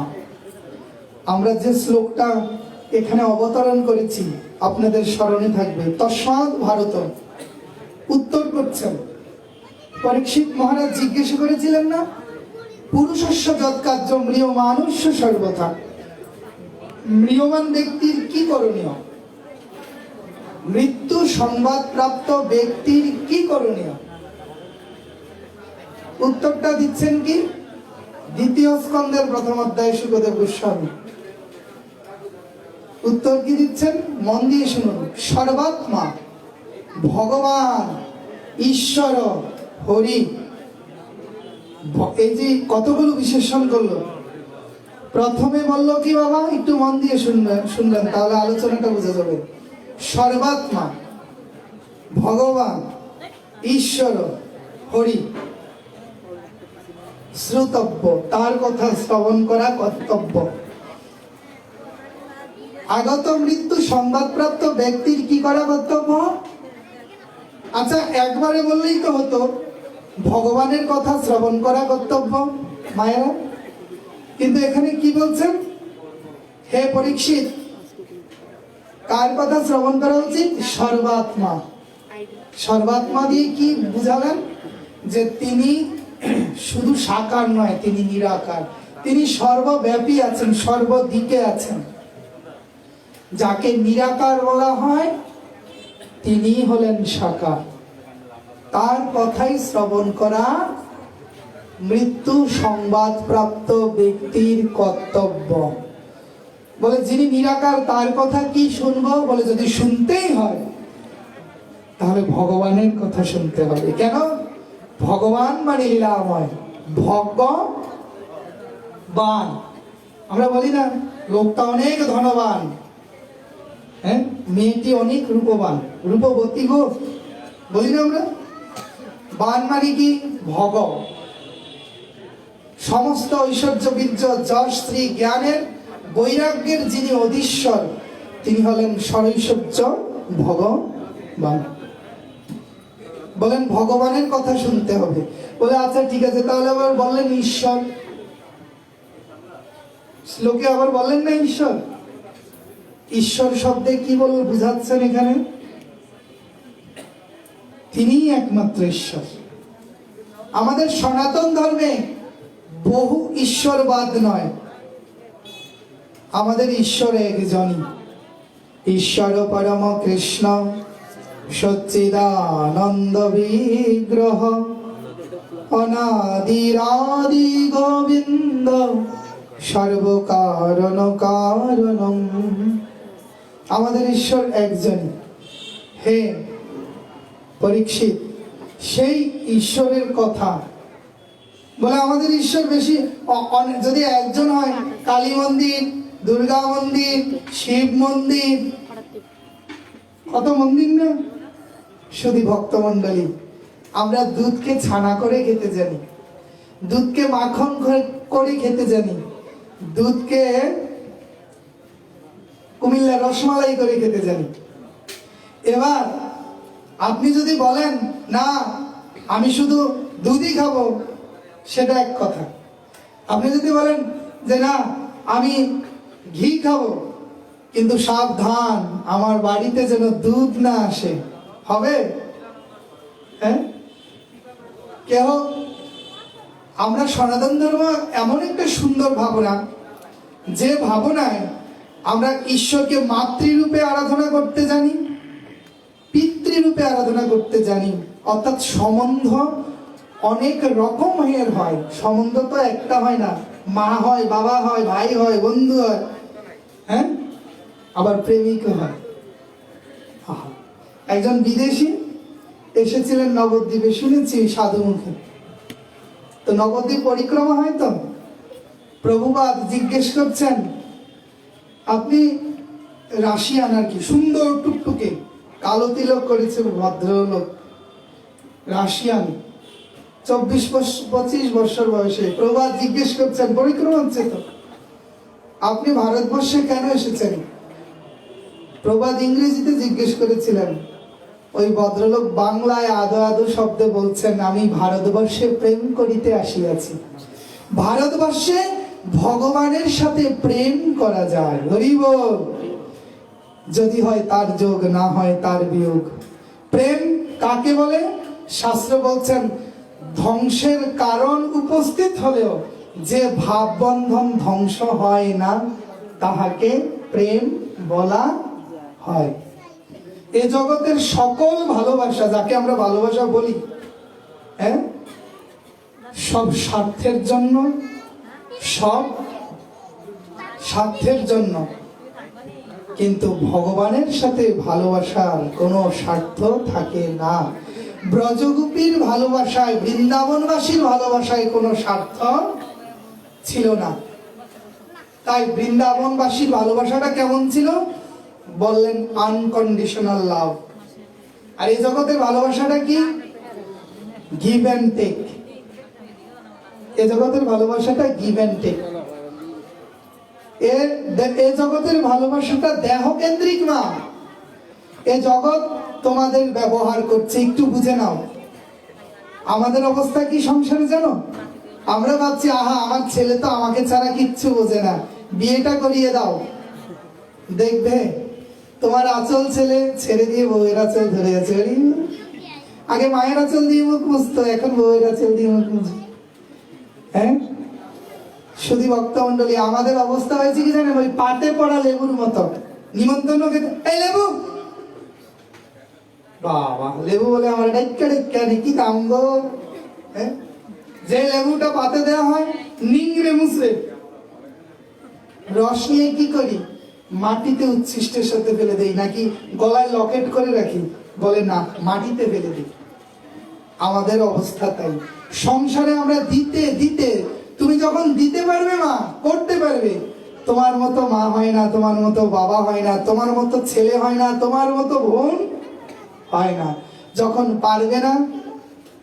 আমরা যে শ্লোকটা এখানে অবতরণ করেছি আপনাদের স্মরণে থাকবে, তস্মাৎ ভারত। উত্তর করছেন পরীক্ষিত মহারাজ জিজ্ঞেস করেছিলেন না, পুরুষস্য যৎকার্য ম্রিয়মানুষ্য সর্বথা। ম্রিয়মান ব্যক্তির কি করণীয়? মৃত্যু সংবাদ প্রাপ্ত ব্যক্তির কি করণীয়? উত্তরটা দিচ্ছেন কি? দ্বিতীয় স্কন্ধের প্রথম অধ্যায় সুখদেব গোস্বামী। উত্তর কি দিচ্ছেন? মন দিয়ে শুনুন। সর্বাত্মা, ভগবান, ঈশ্বর, হরি। এই যে কতগুলো বিশেষণ করলো। প্রথমে বললো কি বাবা? একটু মন দিয়ে শুনবেন তাহলে আলোচনাটা বোঝা যাবে। সর্বাত্মা, ভগবান, ঈশ্বর, হরি। শ্রোতব্য, তার কথা শ্রবণ করা কর্তব্য। আগত মৃত্যু সংবাদপ্রাপ্ত ব্যক্তির কি করা কর্তব্য? আচ্ছা, একবারে বললেই তো হতো, ভগবানের কথা শ্রবণ করা কর্তব্য মায়েরা। কিন্তু এখানে কি বলছেন? হে পরীক্ষিত, কার কথা শ্রবণ করা উচিত? সর্বাত্মা। সর্বাত্মা দিয়ে কি বুঝালেন? যে তিনি শুধু সাকার নয়, তিনি নিরাকার, তিনি সর্বব্যাপী আছেন, সর্বদিকে আছেন। যাকে নিরাকার বলা হয় তিনি হলেন সাকার। তার কথাই শ্রবণ করা মৃত্যু সংবাদ প্রাপ্ত ব্যক্তির কর্তব্য। বলে যিনি নিরাকার তার কথা কি শুনবো? বলে যদি শুনতেই হয় তাহলে ভগবানের কথা শুনতে হবে। কেন? ভগবান মানে লীলাময়, ভগবান। আমরা বলি না লোকটা অনেক ধনবান, হ্যাঁ, মেয়েটি অনেক রূপবান, রূপবতী গো, বলি না আমরা? বান মানে কি? ভগ। সমস্ত ঐশ্বর্য, বীর্য, যশ, শ্রী, জ্ঞানের, বৈরাগ্যের যিনি অধীশ্বর তিনি হলেন সরৈশ্বর্য ভগবান। বলেন ভগবানের কথা শুনতে হবে। বলে আচ্ছা ঠিক আছে, তাহলে আবার বললেন ঈশ্বর। শ্লোকে আবার বললেন না ঈশ্বর। ঈশ্বর শব্দে কি বুঝাচ্ছেন এখানে? তিনিই একমাত্র ঈশ্বর। আমাদের সনাতন ধর্মে বহু ঈশ্বরবাদ নয়, আমাদের ঈশ্বর একজনই। ঈশ্বর পরম কৃষ্ণ সচ্চিদানন্দ বিগ্রহ অনাদিরাদি গোবিন্দ সর্বকারণ কারণম। আমাদের ঈশ্বর একজন। হে পরীক্ষিত, সেই ঈশ্বরের কথা বলে আমাদের ঈশ্বর বেশি। যদি একজন হয়, কালী মন্দির, দুর্গা মন্দির, শিব মন্দির, কত মন্দির না? শুধু ভক্তমন্ডলী। আমরা দুধকে ছানা করে খেতে জানি, দুধকে মাখন করে খেতে জানি, দুধকে কুমিল্লা রসমালাই করে খেতে জানি। এবার আপনি যদি বলেন না আমি শুধু দুধই খাবো, সেটা এক কথা। আপনি যদি বলেন যে না আমি ঘি খাবো, কিন্তু সাবধান আমার বাড়িতে যেন দুধ না আসে, হবে? হ্যাঁ, কেহ আমরা সনাতন ধর্ম এমন একটা সুন্দর ভাবনা, যে ভাবনায় আমরা ঈশ্বরকে মাতৃরূপে আরাধনা করতে জানি, পিতৃরূপে আরাধনা করতে জানি। অর্থাৎ সম্বন্ধ অনেক রকমের হয়, সম্বন্ধ তো একটা হয় না। মা হয়, বাবা হয়, ভাই হয়, বন্ধু হয়, হ্যাঁ, আবার প্রেমিক হয়। একজন বিদেশি এসেছিলেন নবদ্বীপে, শুনেছি সাধু মুখে। তো নবদ্বীপ পরিক্রমা হয়, তো প্রভুপাদ জিজ্ঞেস করছেন আপনি রাশিয়ান আর কি, সুন্দর টুকটুকে, কালো তিলক করেছে ভদ্রলোক, রাশিয়ান, 24-25 বছর বয়সে। প্রভুপাদ জিজ্ঞেস করছেন পরিক্রমা হচ্ছে তো, আপনি ভারতবর্ষে কেন এসেছেন? প্রবাদ ইংরেজিতে জিজ্ঞেস করেছিলেন। ওই ভদ্রলোক বাংলায় আদো আদো শব্দে বলছেন, আমি ভারতবর্ষে প্রেম করিতে আসিয়াছি। ভারতবর্ষে ভগবানের সাথে প্রেম করা যায়, হরি বল। যদি হয় তার যোগ, না হয় তার বিয়োগ। প্রেম কাকে বলে? শাস্ত্র বলছেন, ধ্বংসের কারণ উপস্থিত হলেও যে ভাববন্ধন ধ্বংস হয় না, তাহাকে প্রেম বলা হয়। এ জগতের সকল ভালোবাসা, যাকে আমরা ভালোবাসা বলি, হ্যাঁ, সব স্বার্থের জন্য, সব স্বার্থের জন্য। কিন্তু ভগবানের সাথে ভালোবাসার কোনো স্বার্থ থাকে না। ব্রজগোপীর ভালোবাসায়, বৃন্দাবনবাসীর ভালোবাসায় কোনো স্বার্থ ছিল না। তাই বৃন্দাবনবাসীর ভালোবাসাটা কেমন ছিল? বললেন আনকন্ডিশনাল লাভ। আর এই জগতের ভালোবাসাটা কি? Give and take. এই জগতের ভালোবাসাটা গিভ অ্যান্ড টেক। এ জগতের ভালোবাসাটা দেহ কেন্দ্রিক না। এ জগৎ তোমাদের ব্যবহার করছে, একটু বুঝে নাও। আমাদের অবস্থা কি সংসারে জানো? আমরা ভাবছি, আহা, আমার ছেলে তো আমাকে ছাড়া কিচ্ছু বোঝে না, বিয়েটা করিয়ে দাও। দেখবে তোমার আঁচল ছেলে ছেড়ে দিয়ে বউয়ের আঁচল ধরে আছে। আগে মায়ের আঁচল দিয়ে মুখ মুছতো, এখন বউয়ের আঁচল দিয়ে মুখ মুছে। হ্যাঁ, শুধু ভক্তমন্ডলী, আমাদের অবস্থা হয়েছে কি জানেন? ওই পাতে পড়া লেবুর মতো। নিমন্ত্রণ খেতে, এই লেবু, বাবা লেবু বলে আমার ডাক্কা ডাক্কা কি দাম গো। হ্যাঁ, যে লেবুটা পাতে দেওয়া হয়, নিংড়ে মুছড়ে রস নিয়ে কি করি? মাটিতে উচ্ছিষ্টের সাথে ফেলে দেই, নাকি গলায় লকেট করে রাখি? বলে না, মাটিতে ফেলে দিই। আমাদের অবস্থা তাই। সংসারে আমরা দিতে দিতে, তুমি যখন দিতে পারবে মা, করতে পারবে, তোমার মতো মা হয় না, তোমার মতো বাবা হয় না, তোমার মতো ছেলে হয় না, তোমার মতো বোন হয় না। যখন পারবে না,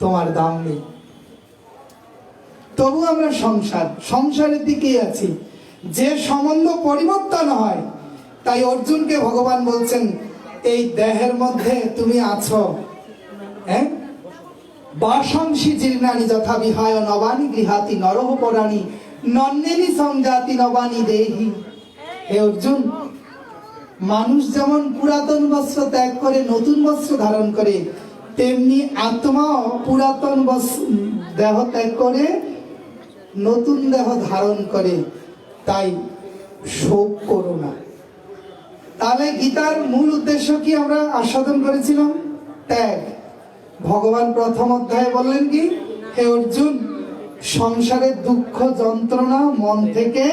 তোমার দাম নেই। তবু আমরা সংসারের দিকেই আছি। যে সম্বন্ধ পরিবর্তন হয়, তাই অর্জুনকে ভগবান বলছেন, এই দেহের মধ্যে তুমি আছো, হ্যাঁ, বাসাংশী জীর্ণানি যথা বিহায় নবানি গৃহাতি নরহ পরাণী নন্নেনি সংজাতি নবানি দেহি। হে অর্জুন, মানুষ যেমন পুরাতন বস্ত্র ত্যাগ করে নতুন বস্ত্র ধারণ করে, তেমনি আত্মাও পুরাতন দেহ ত্যাগ করে নতুন দেহ ধারণ করে। তাই শোক করো না। তাহলে গীতার মূল উদ্দেশ্য কি আমরা আস্বাদন করেছিলাম? ত্যাগ। ভগবান প্রথম অধ্যায়ে বললেন কি? হে অর্জুন, সংসারের দুঃখ যন্ত্রণা মন থেকে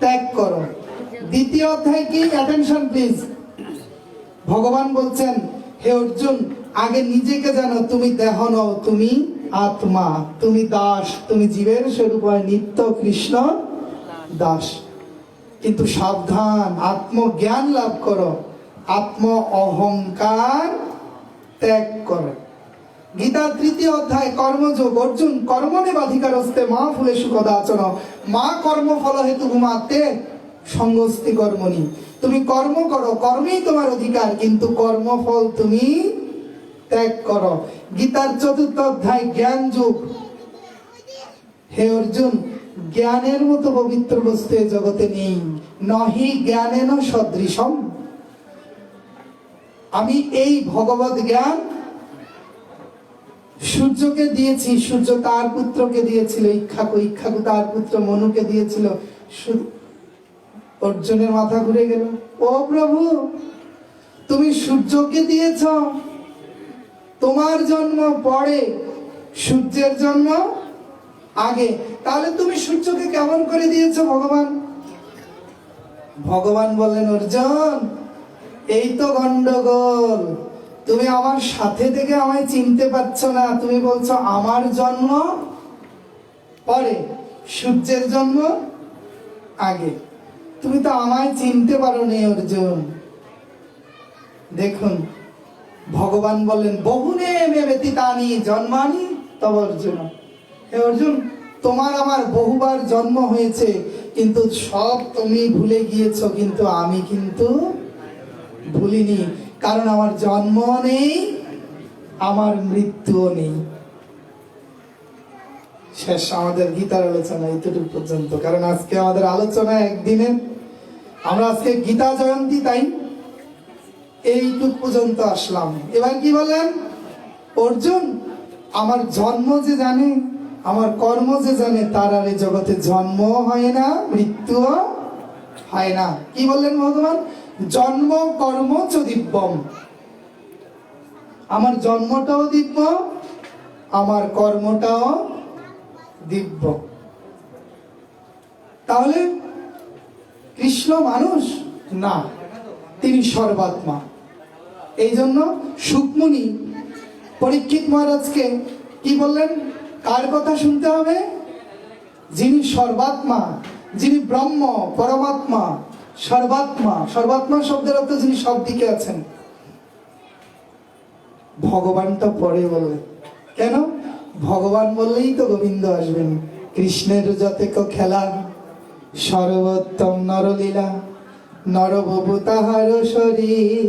ত্যাগ করো। দ্বিতীয় অধ্যায় কি? Attention please. ভগবান বলছেন, হে অর্জুন, আগে নিজেকে জানো, তুমি দেহ নও, তুমি আত্মা, তুমি দাস, তুমি জীবের স্বরূপ হয় নিত্য কৃষ্ণ দাস। কিন্তু সাবধান, আত্মজ্ঞান লাভ করো, আত্ম অহংকার ত্যাগ করো। গীতার তৃতীয় অধ্যায় কর্মযোগ। অর্জুন, কর্মণেবাধিকারস্তে মা ফুলেষু কদাচন মা কর্মফল হেতু ঘুমাতে সঙ্গস্তি কর্মণি। তুমি কর্ম করো, কর্মেই তোমার অধিকার, কিন্তু কর্মফল তুমি ত্যাগ করো। গীতার চতুর্থ অধ্যায় জ্ঞান যোগ। হে অর্জুন, জ্ঞানের মতো পবিত্র বস্তু এ জগতে নেই, নহি জ্ঞানেন সদৃশম। আমি এই ভগবত জ্ঞান সূর্যকে দিয়েছি, সূর্য তার পুত্রকে দিয়েছিল ইক্ষাকু, ইক্ষাকু তার পুত্র মনুকে দিয়েছিল। অর্জুনের মাথা ঘুরে গেল, ও প্রভু, তুমি সূর্যকে দিয়েছ, তোমার জন্ম পরে, সূর্যের জন্ম আগে, তাহলে তুমি সূর্যকে কেমন করে দিয়েছ ভগবান? ভগবান বললেন, অর্জুন, এই তো গন্ডগোল। তুমি আমার সাথে থেকে আমায় চিনতে পারছো না। তুমি বলছো আমার জন্ম পরে, সূর্যের জন্ম আগে। তুমি তো আমায় চিনতে পারো নি অর্জুন। দেখুন, ভগবান বললেন, বহুনে মে ব্যতীতানি জন্মানি তব অর্জুন। হে অর্জুন, তোমার আমার বহুবার জন্ম হয়েছে, কিন্তু সব তুমি ভুলে গিয়েছো, কিন্তু আমি কিন্তু ভুলিনি। কারণ আমার জন্ম নেই, আমার মৃত্যুও নেই। শেষ আমাদের গীতার আলোচনা এতটুকু পর্যন্ত। কারণ আজকে আমাদের আলোচনা একদিনে, আমরা আজকে গীতা জয়ন্তী, তাই এইটুক পর্যন্ত আসলাম। এবার কি বললেন অর্জুন? আমার জন্ম যে জানে, আমার কর্ম যে জানে, তার আর এই জগতে জন্ম হয় না, মৃত্যুও হয় না। কি বললেন ভগবান? জন্ম কর্ম চ দিব্যম। আমার জন্মটাও দিব্য, আমার কর্মটাও দিব্য। তাহলে কৃষ্ণ মানুষ না, তিনি সর্বাত্মা। এই জন্য সুকমুনি পরীক্ষিত মহারাজকে কি বললেন? কার কথা শুনতে হবে? যিনি সর্বাত্মা, যিনি ব্রহ্ম, পরমাত্মা, সর্বাত্মা। সর্বাত্মা শব্দের অর্থ যিনি সব দিকে আছেন। ভগবানটা পরে বললেন। কেন? ভগবান বললেই তো গোবিন্দ আসবেন। কৃষ্ণের যতেক খেলা, সর্বোত্তম নরলীলা, নরবপু তাহার শরীর,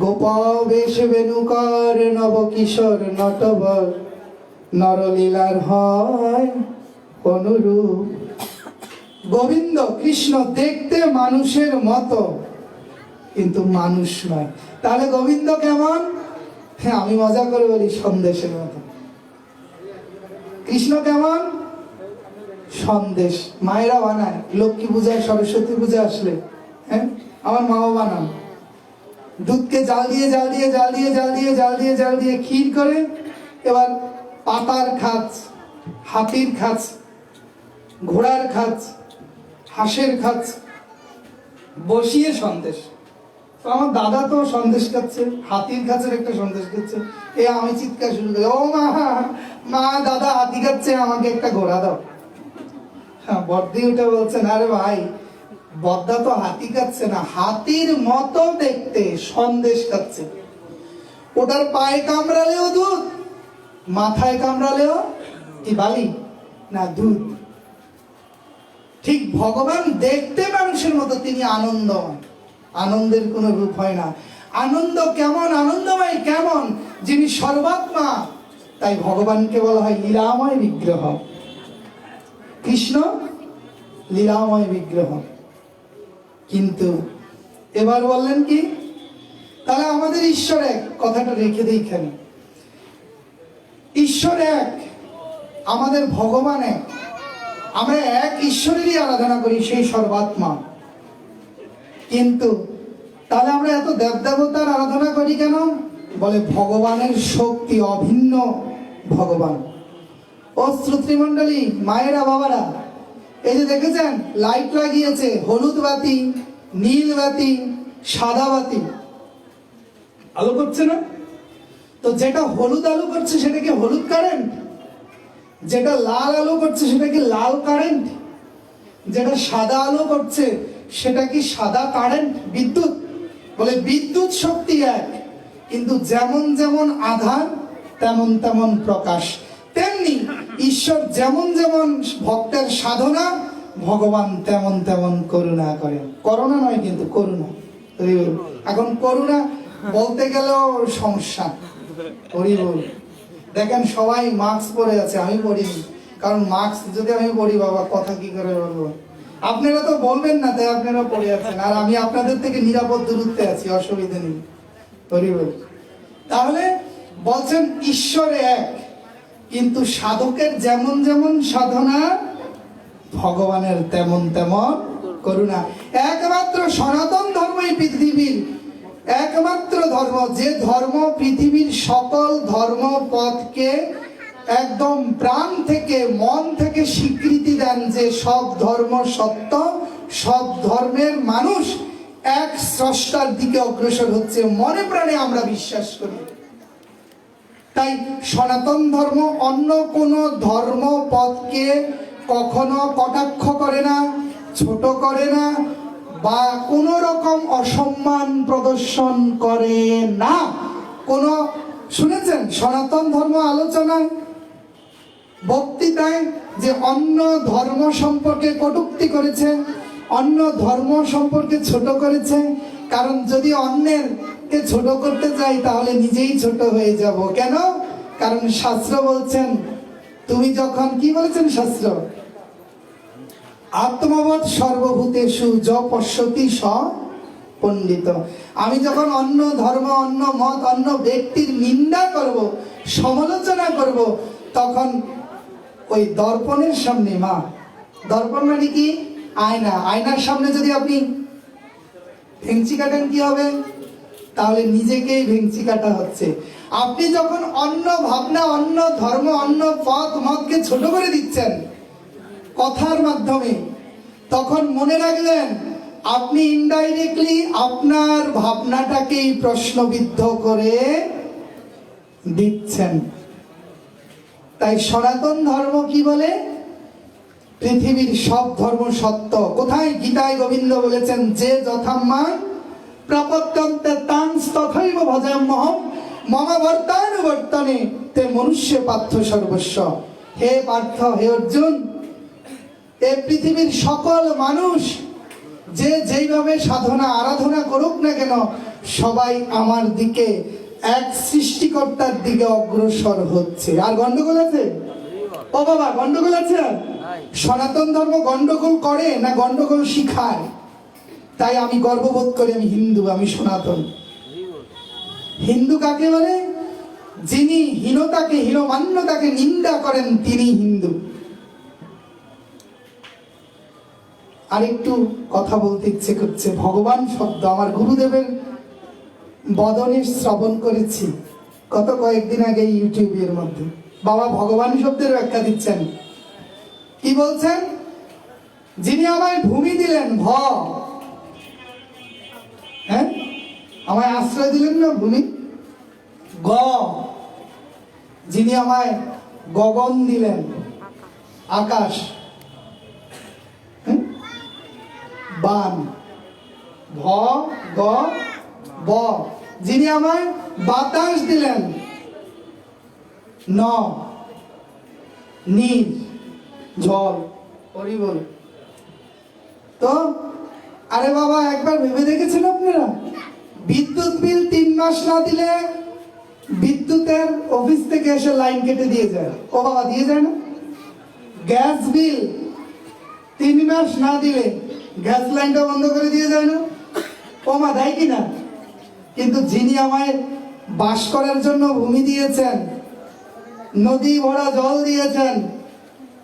গোপবেশ বেণুকর নব কিশোর নটবর, নরলীলার হয় অনুরূপ। গোবিন্দ কৃষ্ণ দেখতে মানুষের মতো, কিন্তু মানুষ নয়। তাহলে গোবিন্দ কেমন? হ্যাঁ, আমি মজা করে বলি, সন্দেশের মতো। কৃষ্ণ কেমন? সন্দেশ। মায়েরা বানায় লক্ষ্মী পূজায়, সরস্বতী পূজা আসলে, হ্যাঁ আমার মাও বানান। দুধকে জাল দিয়ে জাল দিয়ে জাল দিয়ে জাল দিয়ে জাল দিয়ে জাল দিয়ে ক্ষীর করে, এবার পাতার খাঁচ, হাতির খাঁচ, ঘোড়ার খাঁচ, হাঁসের খাঁচ বসিয়ে সন্দেশ। তো আমার দাদা তো সন্দেশ খাচ্ছে, হাতির খাঁচের একটা সন্দেশ খাচ্ছে। আমি চিৎকার শুরু করি, ও মা, মা দাদা হাতি খাচ্ছে, আমাকে একটা ঘোড়া দাও। হ্যাঁ, বর্দি উঠে বলছেন, আরে ভাই, বদ্দা তো হাতি খাচ্ছে না, হাতির মতো দেখতে সন্দেশ খাচ্ছে। ওটার পায়ে কামড়ালেও দুধ, মাথায় কামড়ালেও কি বালি না দুধ। ঠিক ভগবান দেখতে মানুষের মতো, তিনি আনন্দময়। আনন্দের কোন রূপ হয় না। আনন্দ কেমন? আনন্দময় কেমন? যিনি সর্বাত্মা। তাই ভগবানকে বলা হয় লীলাময় বিগ্রহ। কৃষ্ণ লীলাময় বিগ্রহ। কিন্তু এবার বললেন কি? তাহলে আমাদের ঈশ্বর এক, কথাটা রেখে দিই এখানে। ঈশ্বর এক, আমাদের ভগবান এক, আমরা এক ঈশ্বরেরই আরাধনা করি, সেই সর্বাত্মা। কিন্তু তাহলে আমরা এত দেবদেবতার আরাধনা করি কেন? বলে ভগবানের শক্তি অভিন্ন। ভগবান ও শ্রোতৃমণ্ডলী, মায়েরা, বাবারা, এই যে দেখেছেন লাইট লাগিয়েছে, হলুদ বাতি, নীল বাতি, সাদা বাতি আলো করছে না? তো যেটা হলুদ আলো করছে সেটা কি হলুদ কারেন্ট? যেটা লাল আলো করছে সেটা কি লাল কারেন্ট? যেটা সাদা আলো করছে সেটা কি সাদা কারেন্ট, বিদ্যুৎ? বলে বিদ্যুৎ শক্তি এক, কিন্তু যেমন যেমন আধার তেমন তেমন প্রকাশ। তেমনি ঈশ্বর যেমন যেমন ভক্তের সাধনা, ভগবান তেমন তেমন করুণা করেন। করুণা নয় কিন্তু করুণা। এখন করুণা বলতে গেলেও সমস্যা। দেখেন সবাই মাস্ক পরে আছে, আমি পরিনি। কারণ মাস্ক যদি আমি পরি, বাবা কথা কি করে বলবো? আপনারা তো বলবেন না, তাই আপনারা পড়ে আছেন, আর আমি আপনাদের থেকে নিরাপদ দূরত্বে আছি, অসুবিধা নেই। তাহলে বলছেন ঈশ্বর এক, কিন্তু সাধকের যেমন যেমন সাধনা, ভগবানের তেমন তেমন করুণা। একমাত্র সনাতন ধর্ম এই পৃথিবীর একমাত্র ধর্ম, যে ধর্ম পৃথিবীর সকল ধর্ম পথকে একদম প্রাণ থেকে, মন থেকে স্বীকৃতি দেন যে সব ধর্ম সত্য, সব ধর্মের মানুষ এক স্রষ্টার দিকে অগ্রসর হচ্ছে, মনে প্রাণে আমরা বিশ্বাস করি। তাই সনাতন ধর্ম অন্য কোন ধর্ম পথকে কখনো কটাক্ষ করে না, ছোট করে না, বা কোন রকম অসম্মান প্রদর্শন করে না। কোন শুনেছেন সনাতন ধর্ম আলোচনায় বক্তৃতায় যে অন্য ধর্ম সম্পর্কে কটূক্তি করেছে, অন্য ধর্ম সম্পর্কে ছোট করেছে। কারণ যদি অন্যের কে ছোট করতে যাই তাহলে নিজেই ছোট হয়ে যাব। কেন? কারণ শাস্ত্র বলছেন, তুমি যখন কি বলেছেন শাস্ত্র, আত্মবৎ সর্বভূতেষু য পশ্যতি স পণ্ডিত। আমি যখন অন্য ধর্ম, অন্য মত, অন্য ব্যক্তির নিন্দা করব, সমালোচনা করব, তখন ওই দর্পণের সামনে, মা দর্পণ মানে কি? আয়না। আয়নার সামনে যদি আপনি ভেঙচি কাটেন কি হবে? তাহলে নিজেকেই ভেঙচি কাটা হচ্ছে। আপনি যখন অন্য ভাবনা, অন্য ধর্ম, অন্য পথ মতকে ছোট করে দিচ্ছেন কথার মাধ্যমে, তখন মনে রাখবেন আপনি ইনডাইরেক্টলি আপনার ভাবনাটাকেই প্রশ্নবিদ্ধ করে দিচ্ছেন। তাই সনাতন ধর্ম কি বলে? পৃথিবীর সব ধর্ম সত্য। কোথায়? গীতায় গোবিন্দ বলেছেন, যে যথাম্মাং প্রপদ্যন্তে তাং তথৈব ভজাম্যহম মম বর্তানুবর্তনে তে মনুষ্য পার্থ সর্বস্ব। হে পার্থ, হে অর্জুন, এই পৃথিবীর সকল মানুষ যে যেইভাবে সাধনা আরাধনা করুক না কেন, সবাই আমার দিকে, এক সৃষ্টিকর্তার দিকে অগ্রসর হচ্ছে। আর গন্ডগোল আছে? ও বাবা, গন্ডগোল আছে? সনাতন ধর্ম গন্ডগোল করে না গন্ডগোল শিখায়? তাই আমি গর্ববোধ করি আমি হিন্দু, আমি সনাতন। হিন্দু কাকে বলে? যিনি হীনতাকে, হীনমান্যতাকে নিন্দা করেন, তিনি হিন্দু। আরেকটু কথা বলতে ইচ্ছে করছে। ভগবান শব্দ আমার গুরুদেবের বদনে শ্রবণ করেছি গত কয়েকদিন আগে ইউটিউবের মধ্যে। বাবা ভগবান শব্দের ব্যাখ্যা দিচ্ছেন। কি বলছেন? যিনি আমায় ভূমি দিলেন, হ্যাঁ, আমায় আশ্রয় দিলেন না, ভূমি। গ, যিনি আমায় গগন দিলেন, আকাশ। বান, ভ, গ, ব, যিনি আমায় বাতাস দিলেন, ন, নীর, জল। হরিবল। তো আরে বাবা, একবার ভেবে দেখেছেন আপনারা? বিদ্যুৎ বিল 3 মাস না দিলে বিদ্যুতের অফিস থেকে এসে লাইন কেটে দিয়ে যায়। ও বাবা, দিয়ে যায় না? গ্যাস বিল 3 মাস না দিলে গ্যাস লাইনটা বন্ধ করে দিয়ে যায় না? ও মা, দেয় কিনা? কিন্তু যিনি আমায় বাস করার জন্য ভূমি দিয়েছেন, নদী ভরা জল দিয়েছেন,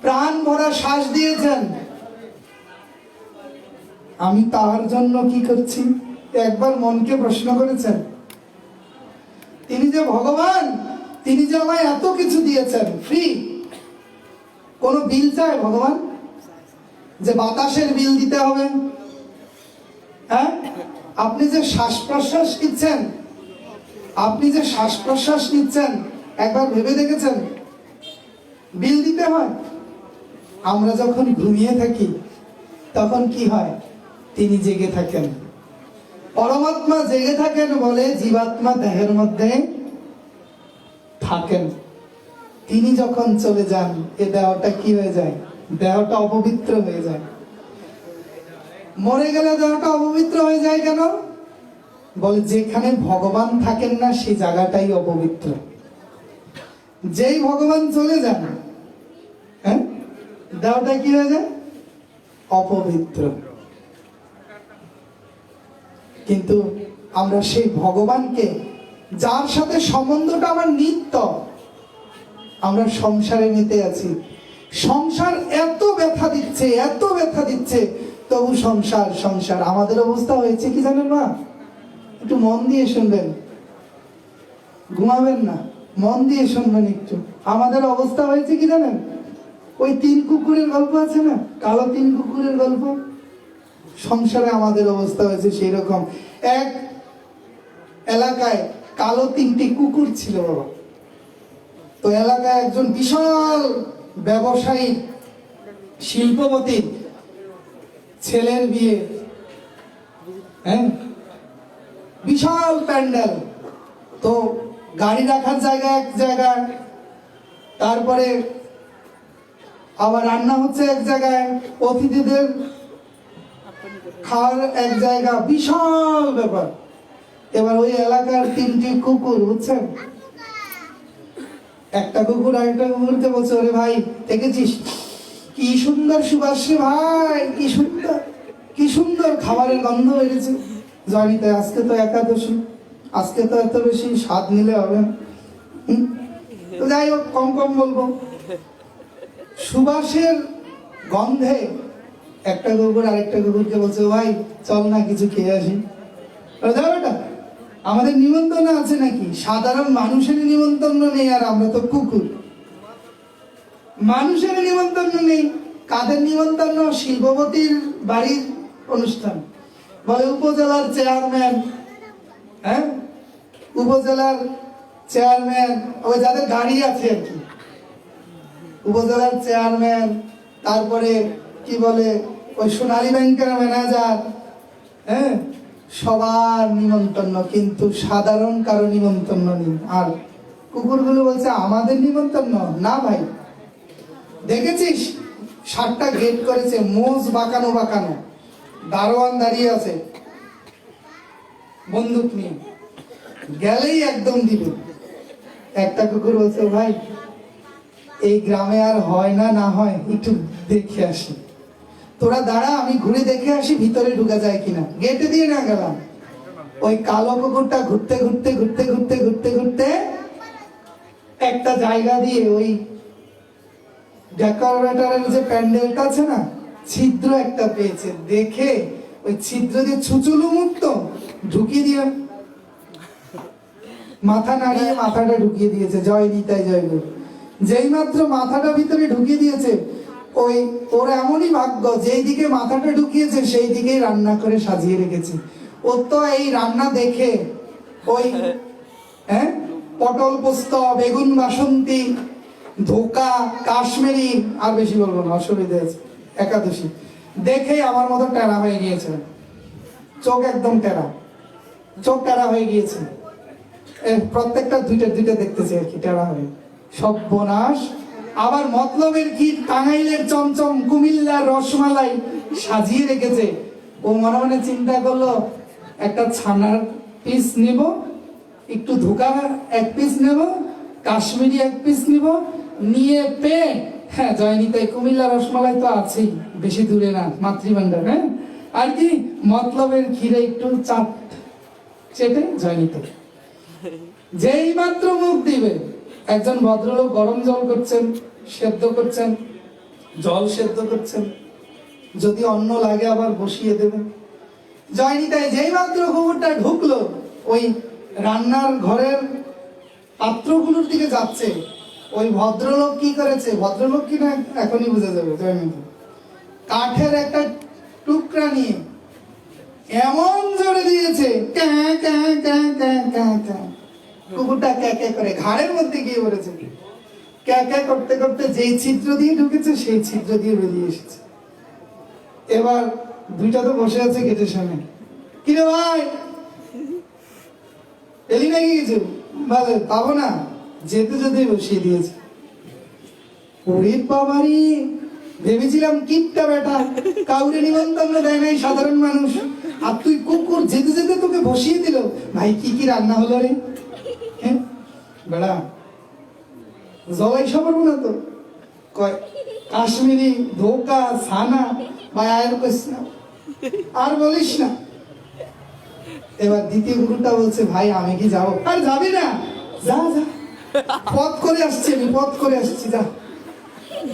প্রাণ ভরা শ্বাস দিয়েছেন, আমি তার জন্য কি করছি? একবার মনকে প্রশ্ন করেছেন? তিনি যে ভগবান, তিনি যে আমায় এত কিছু দিয়েছেন ফ্রি, কোনো বিল চায় ভগবান? যে বাতাসের বিল দিতে হবে? হ্যাঁ, আপনি যে শ্বাস প্রশ্বাস নিচ্ছেন, আপনি যে শ্বাস প্রশ্বাস নিচ্ছেন, একবার ভেবে দেখেছেন বিল দিতে হয়? আমরা যখন ঘুমিয়ে থাকি তখন কি হয়? তিনি জেগে থাকেন। পরমাত্মা জেগে থাকেন বলে জীবাত্মা দেহের মধ্যে থাকেন। তিনি যখন চলে যান, এ দেহটা কি হয়ে যায়? দেহটা অপবিত্র হয়ে যায়। মরে গেলে দেহটা অপবিত্র হয়ে যায় কেন? বলে যেখানে ভগবান থাকেন না সেই জায়গাটাই অপবিত্র। যেই ভগবান চলে যান, হ্যাঁ, দেহটা কি হয়ে যায়? অপবিত্র। কিন্তু আমরা সেই ভগবানকে, যার সাথে সম্বন্ধটা আমার নিত্য, আমরা সংসারে মেতে আছি। সংসার এত ব্যথা দিচ্ছে, এত ব্যথা দিচ্ছে, তবু সংসার সংসার। আমাদের অবস্থা হয়েছে কি জানেন মা? একটু মন দিয়ে শুনবেন, ঘুমাবেন না, মন দিয়ে শুনবেন একটু। আমাদের অবস্থা হয়েছে কি জানেন? ওই 3 কুকুরের গল্প আছে না, কালো 3 কুকুরের গল্প। সংসারে আমাদের অবস্থা হয়েছে সেই রকম। এক এলাকায় কালো 3টি কুকুর ছিল বাবা। তো এলাকায় একজন বিশাল ব্যবসায়ী, শিল্পপতি ছেলের বিয়ে, হ্যাঁ, বিশাল প্যান্ডেল। তো গাড়ি রাখার জায়গা এক জায়গায়, তারপরে আবার রান্না হচ্ছে এক জায়গায়, অতিথিদের খাওয়ার এক জায়গা, বিশাল ব্যাপার। এবার ওই এলাকার 3টি কুকুর, বুঝছেন, একটা কুকুর আরেকটা কুকুরকে বলছে, ওরে ভাই দেখেছিস কি সুন্দর সুবাস রে ভাই, কি সুন্দর, কি সুন্দর খাবারের গন্ধ বেরিয়েছে। জানি তাই, আজকে তো একাদশী, আজকে তো এত বেশি স্বাদ নিলে হবে না। তো যাই হোক, কম কম বলবো। সুবাসের গন্ধে একটা কুকুর আরেকটা কুকুরকে বলছে, ভাই চল না কিছু খেয়ে আসি। যাও বেটা, আমাদের নিমন্ত্রণ আছে নাকি? সাধারণ মানুষের নিমন্ত্রণ নেই, আর আমরা তো কুকুর, মানুষের নিমন্ত্রণ নেই। কাদের নিমন্ত্রণ? শিল্পপতির বাড়ির অনুষ্ঠান। বলে উপজেলার চেয়ারম্যান, হ্যাঁ উপজেলার চেয়ারম্যান, ওই যাদের গাড়ি আছে আর কি, উপজেলার চেয়ারম্যান, তারপরে কি বলে ওই সোনালী ব্যাংকের ম্যানেজার, হ্যাঁ সবার নিমন্ত্রণ, কিন্তু সাধারণ কারো নিমন্ত্রণ নেই। আর কুকুরগুলো বলছে আমাদের নিমন্ত্রণ না ভাই। দেখেছিস 7টা গেট করেছে, মোজ বাঁকানো বাঁকানো, দারোয়ান দাঁড়িয়ে আছে বন্দুক নিয়ে, গেলেই একদম দিবে। একটা কুকুর বলছে, ভাই এই গ্রামে আর হয় না, না হয় একটু দেখে আসি। তোরা দাঁড়া, আমি ঘুরে দেখে আসি ভিতরে ঢুকা যায় কিনা। গেটে দিয়ে না গেলাম, ওই কালো কুকুরটা ঘুরতে ঘুরতে ঘুরতে ঘুরতে ঘুরতে ঘুরতে একটা জায়গা দিয়ে, ওই ডেকোরেটরের যে প্যান্ডেলটা আছে না, ছিদ্র একটা পেয়েছে, দেখে ওই ছিদ্র দিয়ে ছুচুলু মুক্ত ঢুকিয়ে দিয়ে, মাথা নাড়িয়ে মাথাটা ঢুকিয়ে দিয়েছে। জয় নিতাই জয় গুরু। যেই মাত্র মাথাটা ভিতরে ঢুকিয়ে দিয়েছে, ওই ওর এমনই ভাগ্য, যেই দিকে মাথাটা ঢুকিয়েছে সেই দিকেই রান্না করে সাজিয়ে রেখেছে। ওর তো এই রান্না দেখে ওই পটল পোস্ত, বেগুন বাসন্তী, ধোকা, কাশ্মীরি, আর বেশি বলবো না, অসুবিধা আছে, একাদশী দেখেই আমার মতো টেরা হয়ে গিয়েছে, চোখ একদম টেরা, চোখ টেরা হয়ে গিয়েছে। প্রত্যেকটা দুইটা দুইটা দেখতেছে আর কি, টেরা হয়ে। সর্বনাশ। আবার মতলবের ক্ষীর, টাঙ্গাইলের চমচম, কুমিল্লার রসমালাই সাজিয়ে রেখেছে। ও মনে মনে চিন্তা করলো, একটা ছানার পিস নিব, একটু ধোকা 1 পিস নেব, কাশ্মীরি 1 পিস নিব, নিয়ে পেয়ে, হ্যাঁ জয়নিতাই কুমিল্লা রসমালাই তো আছেই, বেশি দূরে না, মাতৃভান্ডার, হ্যাঁ আর কি মতলবের ক্ষীরে একটু চাট চেটে জয়নিতাই। যেই মাত্র মুখ দিবে, একজন ভদ্রলোক গরম জল করছেন, সেদ্ধ করছেন, জল সেদ্ধ করছেন, যদি অন্ন লাগে আবার বসিয়ে দেবেন। জয়নিতাই যেই মাত্র কুকুরটা ঢুকলো, ওই রান্নার ঘরের পাত্রগুলোর দিকে যাচ্ছে, ওই ভদ্রলোক কি করেছে, ভদ্রলোক কি না এখনই বুঝে যাবে, জয়নিতাই কাঠের একটা টুকরা নিয়ে এমন জোরে দিয়েছে, ক্যাঁ ক্যাঁ ক্যাঁ ক্যাঁ ক্যাঁ ক্যাঁ, কুকুরটা ক্যাঁ ক্যাঁ করে ঘাড়ের মধ্যে গিয়ে পড়েছে। ক্যাঁ ক্যাঁ করতে করতে যেই ছিদ্র দিয়ে ঢুকেছে সেই ছিদ্র দিয়ে বেরিয়ে এসেছে। এবার দুইটা তো বসে আছে গেটের সামনে, কিরে ভাই এলি নাকি কিছু? বলে পাবো না, যেতে যেতে বসিয়ে দিয়েছে। ওরে বাবারি, ভেবেছিলাম কিপটা বেটা, কাউরে নিমন্ত্রণ দেয় নাই সাধারণ মানুষ, আর তুই কুকুর যেতে যেতে তোকে বসিয়ে দিল। ভাই কি কি রান্না হলো রে? হ্যাঁ বেড়া জবাই পারবো না তো, কয় কাশ্মীরি, ধোকা, ছানা, ভাই আর কইস না, আর বলিস না। এবার দ্বিতীয় কুকুরটা বলছে, ভাই আমি কি যাবো? আর যাবি না, যা যা, পথ করে আসছি আমি, পথ করে আসছি, যা।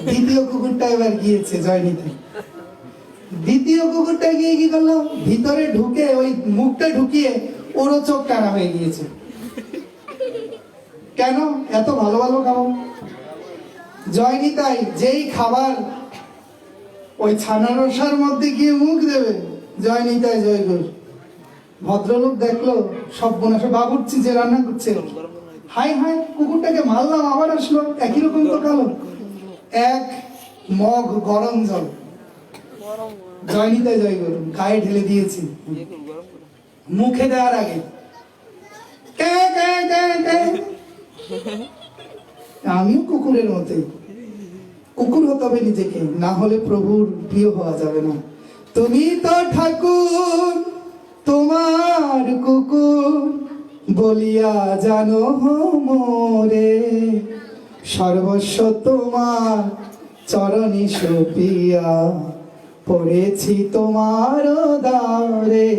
দ্বিতীয় কুকুরটা এবার গিয়েছে জয়নিতাই। দ্বিতীয় কুকুরটা গিয়ে কি করলো, ভিতরে ঢুকে ওই মুখটা ঢুকিয়ে ওরও চোখ টানা হয়ে গিয়েছে। কেন? এত ভালো ভালো খাবার। জয়নিতাই যেই খাবার ওই ছানা রসার মধ্যে গিয়ে মুখ দেবে, জয়নিতাই জয় গুরু। ভদ্রলোক দেখলো সর্বনাশ, বাবুর্চি যে রান্না করছে, হাই হাই কুকুরটাকে মারলাম, আবার আসলো, একই রকম তো কালো। 1 মগ গরম জল জয়নিতাই জয় গুরু গায়ে ঢেলে দিয়েছি। মুখে দেওয়ার আগে আমিও কুকুরের মতোই কুকুর হতে হবে নিজেকে, না হলে প্রভুর প্রিয় হওয়া যাবে না। তুমি তো ঠাকুর তোমার কুকুর বলিয়া জানো মোরে, সর্বস্ব তোমার চরণে সপিয়া পড়েছি তোমার দ্বারে।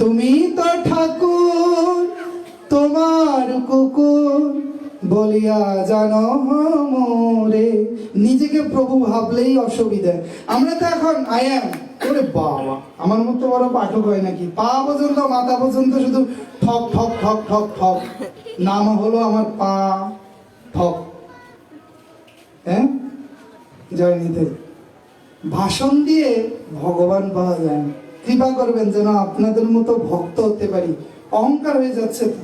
তুমি তো ঠাকুর তোমার কুকুর বলিয়া জানো মোরে। নিজেকে প্রভু ভাবলেই অসুবিধা। আমরা তো এখন আয়াম, ওরে বাবা আমার মতো বড় পাঠক হয় নাকি, পা পর্যন্ত মাথা পর্যন্ত শুধু ঠক ঠক ঠক ঠক ঠক। নাম হলো আমার পা ঠক। হ্যাঁ, জয় নিতে। ভাষণ দিয়ে ভগবান পাওয়া যায় না। কৃপা করবেন যেন আপনাদের মতো ভক্ত হতে পারি। অহংকার হয়ে যাচ্ছে তো,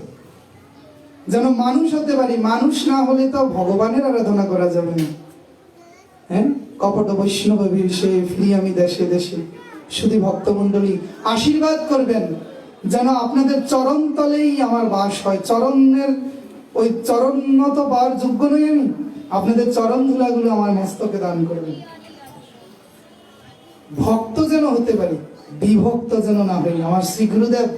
যেন মানুষ হতে পারি। মানুষ না হলে তো ভগবানের আরাধনা করা যাবে না। হ্যাঁ, কপট বৈষ্ণব সে ফিরি আমি দেশে দেশে। শুধু ভক্তমণ্ডলী আশীর্বাদ করবেন যেন আপনাদের চরণ তলেই আমার বাস হয়। চরণের ওই চরণ মতো পাওয়ার যোগ্য নই আমি, আপনাদের চরণ ধুলাগুলো আমার মস্তকে দান করবেন। ভক্ত যেন হতে পারি, বিভক্ত যেন না হই। আমার শ্রী গুরুদেব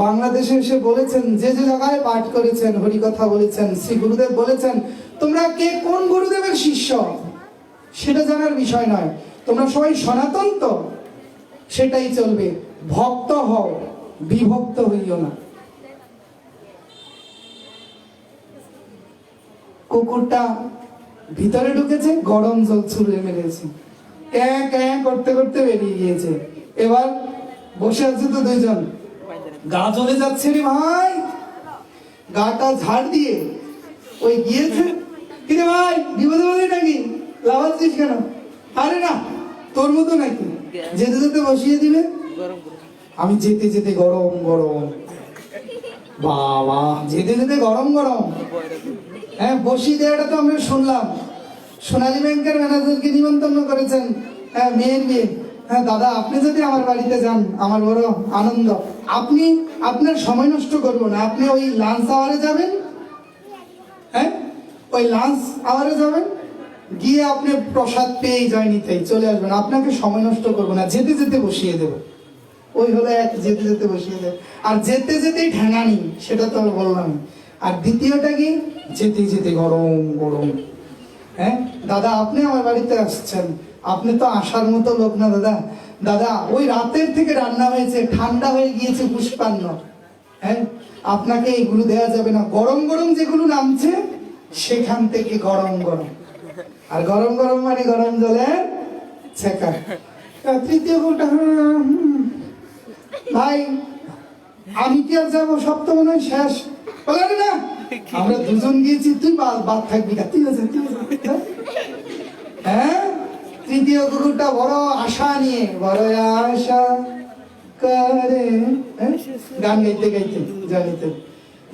বাংলাদেশে এসে বলেছেন, যে যে জায়গায় পাঠ করেছেন, হরিকথা বলেছেন, শ্রী গুরুদেব বলেছেন তোমরা কে কোন গুরুদেবের শিষ্য সেটা জানার বিষয় নয়, তোমরা সবাই সনাতন তো সেটাই চলবে। ভক্ত হও, বিভক্ত হইও না। কুকুরটা ভিতরে ঢুকেছে, গরম জল ছুঁড়ে মেরেছে, ক্যাঁ ক্যাঁ করতে করতে বেরিয়ে গিয়েছে। এবার বসে আছে তো দুইজন, গা জ্বলে যাচ্ছে রে ভাই, গাটা ঝাড় দিয়ে ওই গিয়েছে। কিরে ভাই, বিপদে বলি নাকি, লাভাচ্ছিস কেন? আরে না, তোর মতো নাকি, যেতে যেতে বসিয়ে দিবে। আমি যেতে যেতে গরম গরম, বাবা যেতে যেতে গরম গরম। হ্যাঁ, বসিয়ে দেওয়াটা তো আমরা শুনলাম। সোনালী ব্যাংকের ম্যানেজারকে নিমন্ত্রণ করেছেন, হ্যাঁ মেয়ের বিয়ে। হ্যাঁ দাদা, আপনি যদি আমার বাড়িতে যান আমার বড় আনন্দ। আপনি আপনার সময় নষ্ট করবো না, আপনি ওই লাঞ্চ আওয়ারে যাবেন। হ্যাঁ, ওই লাঞ্চ আওয়ারে যাবেন, গিয়ে আপনি প্রসাদ পেয়ে জয় নিতেই চলে আসবেন। আপনাকে সময় নষ্ট করবো না, যেতে যেতে বসিয়ে দেবো। ওই হলো এক, যেতে যেতে বসিয়ে দেবে। আর যেতে যেতেই ঠ্যাঙানি, সেটা তো বললাম। আর দ্বিতীয়টা কি, যেতে যেতে গরম গরম। হ্যাঁ দাদা, আপনি আমার বাড়িতে আসছেন, আপনি তো আসার মতো লোক না দাদা। দাদা ওই রাতের থেকে রান্না হয়েছে, ঠান্ডা হয়ে গিয়েছে পুষ্পান্ন। হ্যাঁ, আপনাকে এইগুলো দেওয়া যাবে না। গরম গরম যেগুলো নামছে সেখান থেকে গরম গরম। আর গরম গরম মানে গরম জলে ছেঁকা। তৃতীয় গোটা, ভাই আমি কি আর যাবো, সব তো মনে হয় শেষ। বলে না, আমরা দুজন গিয়েছি, তুই বাদ থাকবি না, ঠিক আছে ঠিক আছে। হ্যাঁ, তৃতীয় গুরুটা বড় আশা নিয়ে, বড় আশা করে গান গাইতে গাইতে জানিতে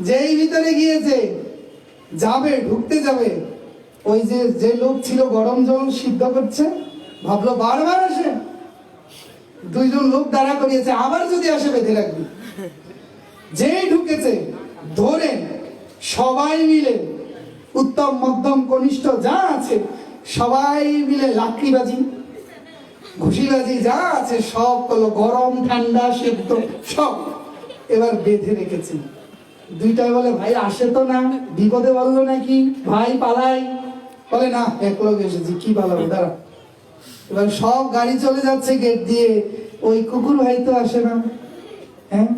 যেই ভিতরে গিয়েছে, যাবে ঢুকতে যাবে, ওই যে লোক ছিল গরম জল সিদ্ধ করছে, ভাবলো বারবার আসে, দুইজন লোক দাঁড়া করিয়েছে, আবার যদি আসে বেঁধে রাখবি। যেই ঢুকেছে ধরে সবাই মিলে, উত্তম মধ্যম কনিষ্ঠ যা আছে সবাই মিলে লাকড়িবাজি ঘুষিবাজি যা আছে সব করলো, গরম ঠান্ডা সেদ্ধ সব এবার বেঁধে রেখেছে। দুইটাই বলে ভাই আসে তো না, বিপদে বললো নাকি, ভাই পালাই। বলে না, এক লোক এসেছি, কি পালাবো দাঁড়া। এবার সব গাড়ি চলে যাচ্ছে গেট দিয়ে, ওই কুকুর ভাই তো আসে না। হ্যাঁ,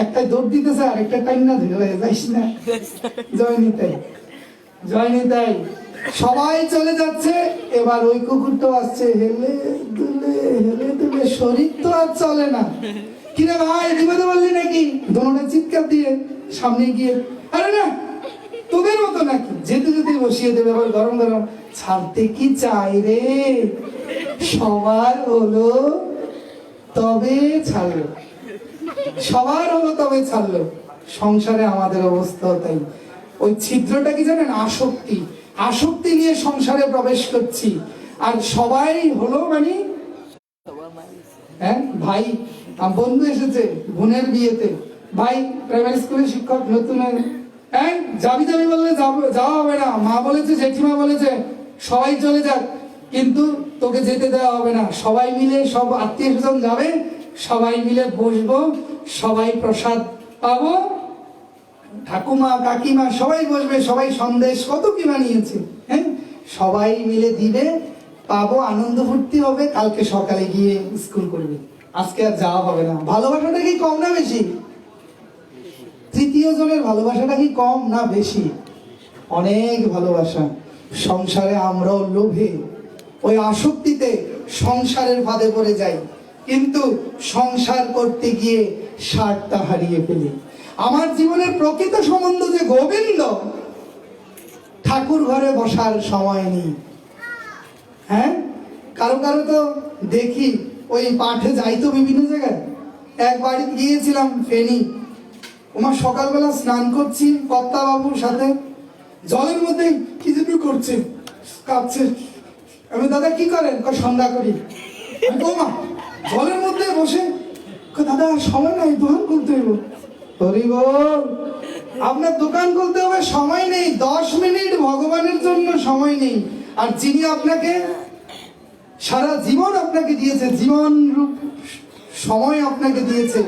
একটাই দৌড় দিতেছে আর একটা টাইম না ধরে যাইস না। জয় নিতাই, জয় নিতাই। সবাই চলে যাচ্ছে, এবার ওই কুকুরটা আসছে, হেলে দুলে শরীর তো আর চলে না। কিরে ভাই, বিপদে বললি নাকি, দোনোটা চিৎকার দিয়ে সামনে গিয়ে, আরে না তোদের মতো নাকি, যেতে যেতে বসিয়ে দেবে। আবার গরম গরম, ছাড়তে কি চাই রে, সবার হলো তবে ছাড়লো, সবার হলো তবে ছাড়লো। সংসারে আমাদের অবস্থা তাই। ওই ছিদ্রটা কি জানেন, আসক্তি। আসক্তি নিয়ে সংসারে প্রবেশ করছি, আর সবাই হলো মানে, হ্যাঁ ভাই বন্ধু এসেছে বোনের বিয়েতে, ভাই প্রাইমারি স্কুলের শিক্ষক নতুন, হ্যাঁ যাবি যাবি বললে যাওয়া হবে না, মা বলেছে জেঠিমা বলেছে সবাই চলে যাক, কিন্তু তোকে যেতে দেওয়া হবে না। সবাই মিলে, সব আত্মীয় স্বজন যাবে, সবাই মিলে বসবো, সবাই প্রসাদ পাবো, ঠাকুমা কাকিমা সবাই বসবে, সবাই সন্দেশ কত কি বানিয়েছে, হ্যাঁ, সবাই মিলে দিবে, পাবো, আনন্দ ফুর্তি হবে, কালকে সকালে গিয়ে স্কুল করবে। আজকে আর যাওয়া হবে না। ভালোবাসাটা কি কম না বেশি? তৃতীয় জনের ভালোবাসাটা কি কম না বেশি? অনেক ভালোবাসা। সংসারে আমরাও লোভে, ওই আসক্তিতে সংসারের ফাঁদে পড়ে যাই, কিন্তু সংসার করতে গিয়ে সারটা হারিয়ে ফেলি। আমার জীবনের প্রকৃত সম্বন্ধ যে গোবিন্দ, ঠাকুর ঘরে বসার সময় নেই। হ্যাঁ, কারো কারো তো দেখি ওই পাঠে যাইতো বিভিন্ন জায়গায়। এক বাড়ি গিয়েছিলাম ফেনী, ওমা সকালবেলা স্নান করছি কর্তা বাবুর সাথে, জলের মধ্যে কি যেন করছে, কাঁপছে। আমি দাদা কি করেন? সন্ধ্যা করি। ওমা জলের মধ্যে বসে, দাদা সময় নাই, দোকান খুলতে হইব। হরি বল, আপনার দোকান খুলতে হবে, সময় নেই, 10 মিনিট ভগবানের জন্য সময় নেই। আর যিনি আপনাকে সারা জীবন আপনাকে দিয়েছে, জীবন রূপ সময় আপনাকে দিয়েছে,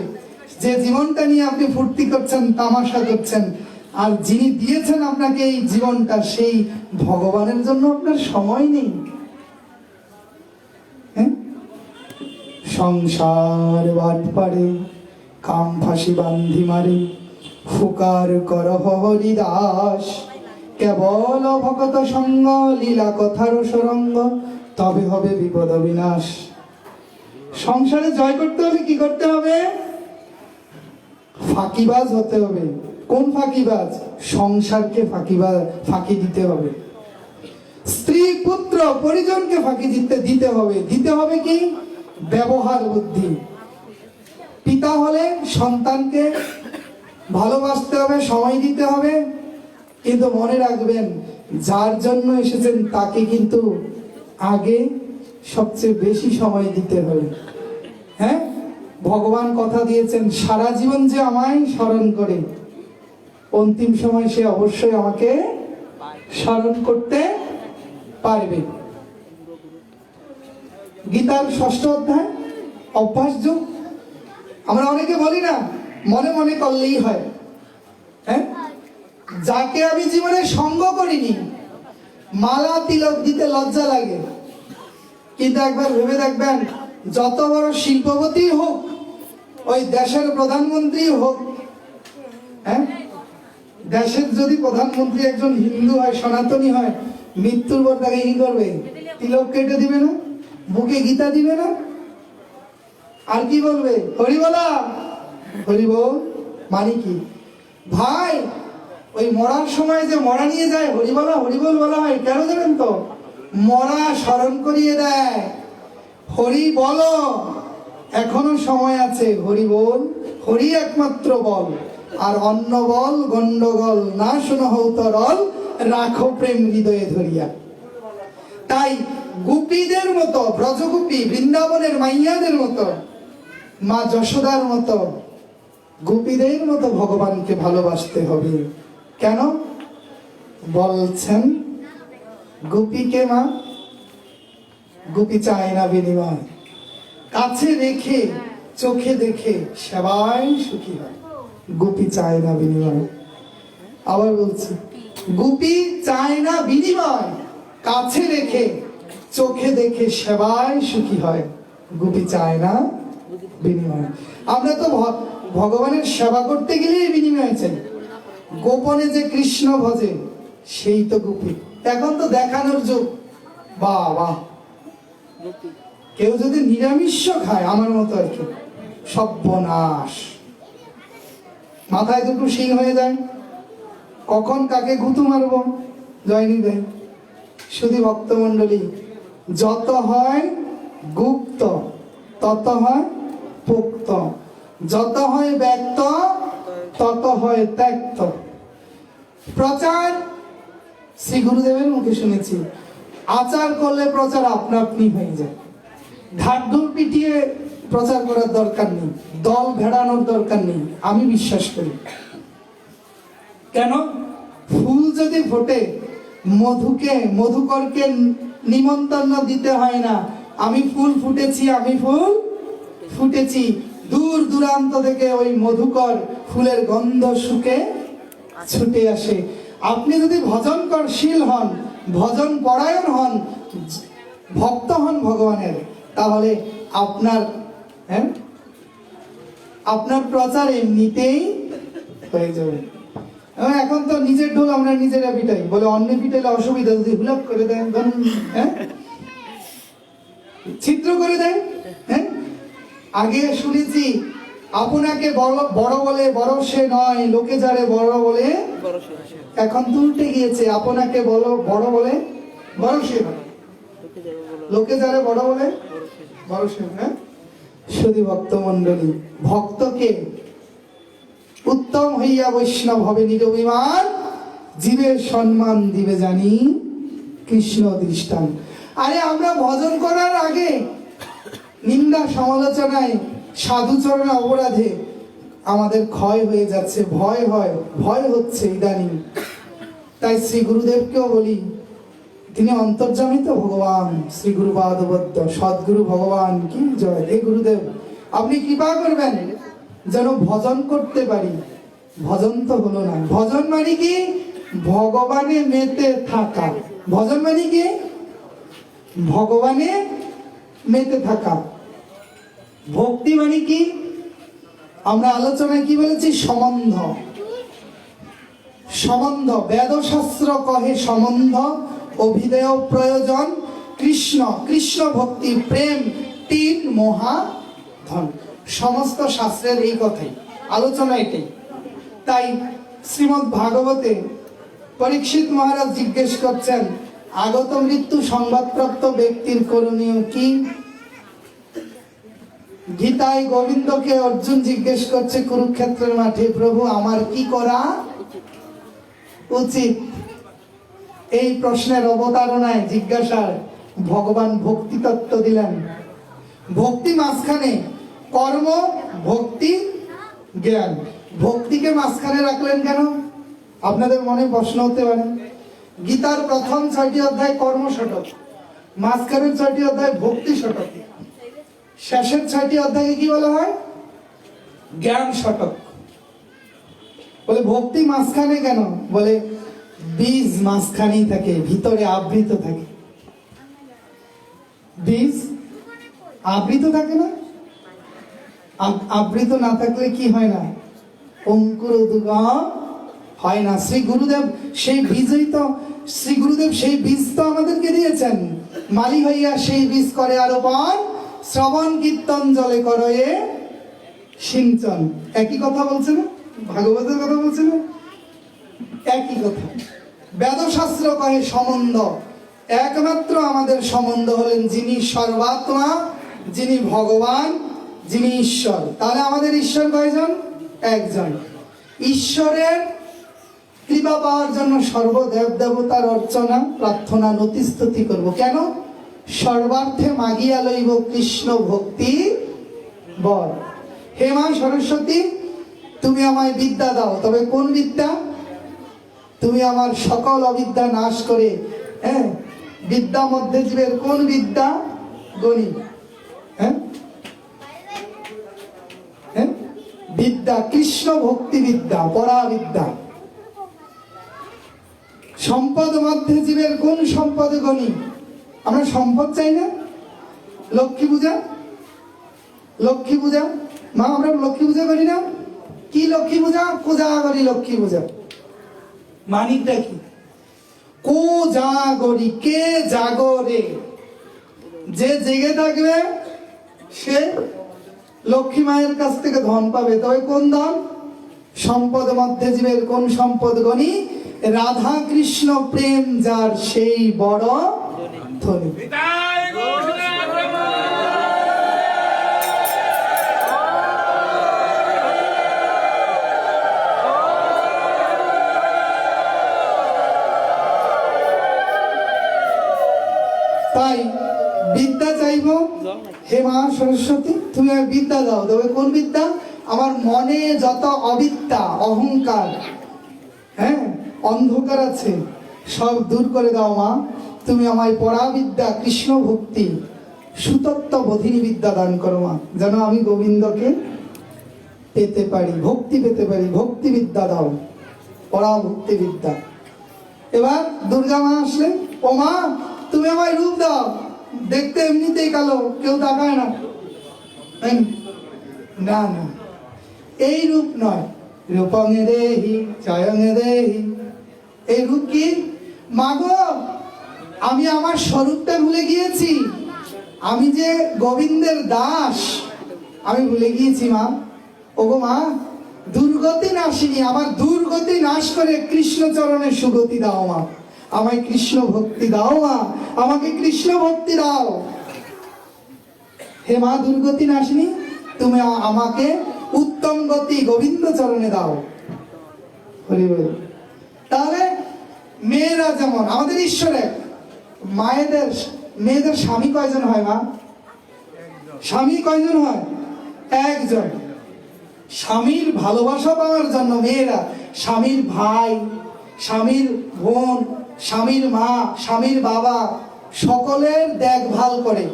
যে জীবনটা নিয়ে আপনি ফুর্তি করছেন, তামাশা করছেন, আর যিনি দিয়েছেন আপনাকে এই জীবনটা, সেই ভগবানের জন্য আপনার সময় নেই। সংসার বাট পারে, কাম ফাঁসি বান্ধি মারে, ফুকার করহ হরিদাস, কেবল ভগত সঙ্গ, লীলা কথার সরঙ্গ, তবে হবে বিপদ বিনাশ। সংসারে জয় করতে হলে কি করতে হবে? ফাঁকিবাজ হতে হবে। কোন ফাঁকিবাজ? সংসারকে ফাঁকি দিতে হবে, স্ত্রী পুত্র পরিজনকে ফাঁকি দিতে হবে। দিতে হবে কি? ব্যবহার বুদ্ধি। পিতা হলে সন্তানকে ভালোবাসতে হবে, সময় দিতে হবে, কিন্তু মনে রাখবেন যার জন্য এসেছেন তাকে কিন্তু আগে সবচেয়ে বেশি সময় দিতে হবে। হ্যাঁ, ভগবান কথা দিয়েছেন সারা জীবন যে আমায় স্মরণ করে, অন্তিম সময় সে অবশ্যই আমাকে স্মরণ করতে পারবে। গীতার 6ষ্ঠ অধ্যায় অভ্যাস যোগ। আমরা অনেকে বলি না, মনে মনে করলেই হয়। হ্যাঁ, যাকে আমি জীবনে সঙ্গ করিনি, মালা তিলক দিতে লজ্জা লাগে, কিন্তু একবার ভেবে দেখবেন, যত বড় শিল্পপতি হোক, ওই দেশের প্রধানমন্ত্রী হোক, হ্যাঁ, দেশের যদি প্রধানমন্ত্রী একজন হিন্দু হয়, সনাতনী হয়, মৃত্যুর পর তাকে কি করবে? তিলক কেটে দিবে না? বুকে গীতা দিবে না? আর কি বলবে? হরিবলা, হরিবল। মানে কি ভাই? ওই মরার সময় যে মরা নিয়ে যায়, হরিবলা হরিবল বলা হয় কেন জানেন তো? মরা স্মরণ করিয়ে দেয়, হরি বলো, এখনো সময় আছে, হরি বল, হরি একমাত্র বল, আর অন্য বল গন্ডগোল না শোনো হৌতরল, রাখো প্রেম হৃদয়ে ধরিয়া। তাই গোপীদের মতো, ব্রজগোপী, বৃন্দাবনের মাইয়াদের মতো, মা যশোদার মতো, গোপীদের মতো ভগবানকে ভালোবাসতে হবে। কেন বলছেন? গোপীকে মা, গোপী চায় না বিনিময়, কাছে রেখে চোখে দেখে সেবায় সুখী হয়। গোপী চায় না বিনিময়। আবার বলছি, গোপী চায় না বিনিময়, কাছে রেখে চোখে দেখে সেবায় সুখী হয়। গোপী চায় না বিনিময়। আমরা তো ভগবানের সেবা করতে গেলেই বিনিময় চাই। গোপনে যে কৃষ্ণ ভজে সেই তো গোপী। এখন তো দেখানোর যুগ। বাবা, কেউ যদি নিরামিষ খায়, আমার মতো আর কি, সর্বনাশ, মাথায় দুটো শিং হয়ে যায়, কখন কাকে গুতু মারবো জয়নি দেয়। শুধু ভক্তমণ্ডলী, যত হয় গুপ্ত তত হয় পোক্ত, যত হয় ব্যক্ত তত হয় ত্যক্ত। প্রচার শ্রী গুরুদেবের মুখে শুনেছি, আচার করলে প্রচার আপনা আপনি হয়ে যায়। ঢাকঢোল পিটিয়ে প্রচার করার দরকার নেই, দল ভেড়ানোর দরকার নেই, আমি বিশ্বাস করি। কেন? ফুল যদি ফোটে মধুকরকে নিমন্ত্রণ দিতে হয় না। আমি ফুল ফুটেছি, দূর দূরান্ত থেকে ওই মধুকর ফুলের গন্ধ শুকে ছুটে আসে। আপনি যদি ভজনকরশীল হন, ভজন পরায়ণ হন, ভক্ত হন ভগবানের, তাহলে আপনার প্রচার এমনিতেই হয়ে যাবে। এখন তো নিজের ঢোল আমরা নিজেরা পিটাই, বলে অন্য পিটাইলে অসুবিধা, যদি হুলক করে দেন, ছিদ্র করে দেন। আগে শুনেছি আপনাকে বড় বলে বড় সে নয়, লোকে যারে বড় বলে, এখন তো উল্টে গিয়েছে, আপনাকে বড় বলে বড় সে নয়, লোকে যারে বড় বলে বড় সে। শুধু ভক্ত মন্ডলী, ভক্তকে উত্তম হইয়া বৈষ্ণব হবে নিরভিমান, জীবের সম্মান দিবে জানি কৃষ্ণ দৃষ্টান। আরে আমরা ভজন করার আগে নিন্দা সমালোচনায়, সাধুচরণে অপরাধে আমাদের ক্ষয় হয়ে যাচ্ছে, ভয় হচ্ছে ইদানিং। তাই শ্রী গুরুদেবকেও বলি, তিনি অন্তর্যামী তো ভগবান, শ্রী গুরুপাদবদ্ধ সদ্গুরু ভগবান কি জয়। হে গুরুদেব, আপনি কৃপা করবেন যেন ভজন করতে পারি। ভজন তো হলো না। ভজন মানে কি? ভগবানে মেতে থাকা। ভজন মানে কি? ভগবানে মেতে থাকা। ভক্তি মানে কি? আমরা আলোচনায় কি বলেছি? সম্বন্ধ। বেদশাস্ত্র কহে সম্বন্ধ, অভিধেয় প্রয়োজন, কৃষ্ণ ভক্তি, প্রেম, তিন মহাধন। সমস্ত শাস্ত্রের এই কথাই, আলোচনা এটাই। তাই শ্রীমদ্ ভাগবতে পরীক্ষিত মহারাজ জিজ্ঞেস করছেন, আগত মৃত্যু সংবাদপ্রাপ্ত ব্যক্তির করণীয় কি? গীতায় গোবিন্দকে অর্জুন জিজ্ঞেস করছে কুরুক্ষেত্রের মাঠে, প্রভু আমার কি করা উচিত? এই প্রশ্নের অবতারণায়, জিজ্ঞাসার ভগবান ভক্তি তত্ত্ব দিলেন। ভক্তি মাঝখানে, কর্ম, ভক্তি, জ্ঞান। ভক্তিকে মাঝখানে রাখলেন কেন? আপনাদের মনে প্রশ্ন হতে পারে। গীতার প্রথম 6টি অধ্যায় কর্ম শতক, মাঝখানের 6টি অধ্যায় ভক্তি শতক, শেষের 6টি অধ্যায়ে কি বলা হয়? জ্ঞান শতক। বলে ভক্তি মাঝখানে কেন? বলে বীজ মাঝখানেই থাকে, ভিতরে আবৃত থাকে। বীজ আবৃত থাকে না? আবৃত না থাকলে কি হয় না? অঙ্কুর উদ্গম হয় না। শ্রী গুরুদেব সেই বীজ তো আমাদেরকে দিয়েছেন। মালি হইয়া সেই বীজ করে আরোপণ, শ্রবণ কীর্তন জলে করয়ে সিঞ্চন। একই কথা বলছে না? ভাগবতের কথা বলছে না? একই কথা। বেদশাস্ত্র কহে সম্বন্ধ। একমাত্র আমাদের সম্বন্ধ হলেন যিনি সর্বাত্মা, যিনি ভগবান, যিনি ঈশ্বর। তাহলে আমাদের ঈশ্বর কয়জন? একজন। ঈশ্বরের কৃপা পাওয়ার জন্য সর্বদেব দেবতার অর্চনা, প্রার্থনা, নতিস্তুতি করব। কেন? সর্বার্থে মাগিয়া লইব কৃষ্ণ ভক্তি বর। হে মা সরস্বতী, তুমি আমায় বিদ্যা দাও। তবে কোন বিদ্যা? তুমি আমার সকল অবিদ্যা নাশ করে, বিদ্যা মধ্যে জীবের কোন বিদ্যা? গণিত। বিদ্যা, কৃষ্ণ ভক্তি বিদ্যা, পরাবিদ্যা। সম্পদ মধ্যে জীবের কোন সম্পদ? গণি। আমরা সম্পদ চাই না? লক্ষ্মী পূজা মা, আমরা লক্ষ্মী পূজা করি না? কি লক্ষ্মী পূজা? পূজা করি লক্ষ্মী পূজা। মানিকটা কি? কো জাগরি, কে জাগরে। যে জেগে থাকবে সে লক্ষ্মী মায়ের কাছ থেকে ধন পাবে। তবে কোন ধন? সম্পদ মধ্যে জীবের কোন সম্পদ? গণি। রাধা কৃষ্ণ প্রেম যার, সেই বড় ধনী। তাই বিদ্যা চাইব। হে মা সরস্বতী, তুমি বিদ্যা দাও। তবে কোন বিদ্যা? আমার মনে যত অবিদ্যা, অহংকার, অন্ধকার আছে, সব দূর করে দাও মা। তুমি আমায় পরাবিদ্যা, কৃষ্ণ ভক্তি, সুতত্ত্ব বোধিনী বিদ্যা দান করো মা, যেন আমি গোবিন্দকে পেতে পারি, ভক্তি পেতে পারি। ভক্তি বিদ্যা দাও, পরাভক্তি বিদ্যা। এবার দুর্গা মা আসলেন, ও মা তুমি আমায় রূপ দাও, দেখতে এমনিতেই কালো, কেউ তাকায় না। না না, এই রূপ নয়, রূপঙে দেহি চয়ঙে দেহি। এই রূপ কি? মাগো আমি আমার স্বরূপটা ভুলে গিয়েছি, আমি যে গোবিন্দের দাস, আমি ভুলে গিয়েছি মা। ওগো মা, দুর্গতি নাশিনী, আমার দুর্গতি নাশ করে কৃষ্ণ চরণে সুগতি দাও মা, আমায় কৃষ্ণ ভক্তি দাও মা, আমাকে কৃষ্ণ ভক্তি দাও। হে মা দুর্গতি নাশিনী, তুমি আমাকে উত্তম গতি গোবিন্দ চরণে দাও। হরি বল। তাহলে মেয়েরা যেমন আমাদের ঈশ্বরের, মেয়েদের স্বামী কয়জন হয় মা? স্বামী কয়জন হয়? একজন। স্বামীর ভালোবাসা পাওয়ার জন্য মেয়েরা স্বামীর ভাই, স্বামীর বোন, স্বামীর মা, স্বামীর বাবা সকলের দেখভাল করে,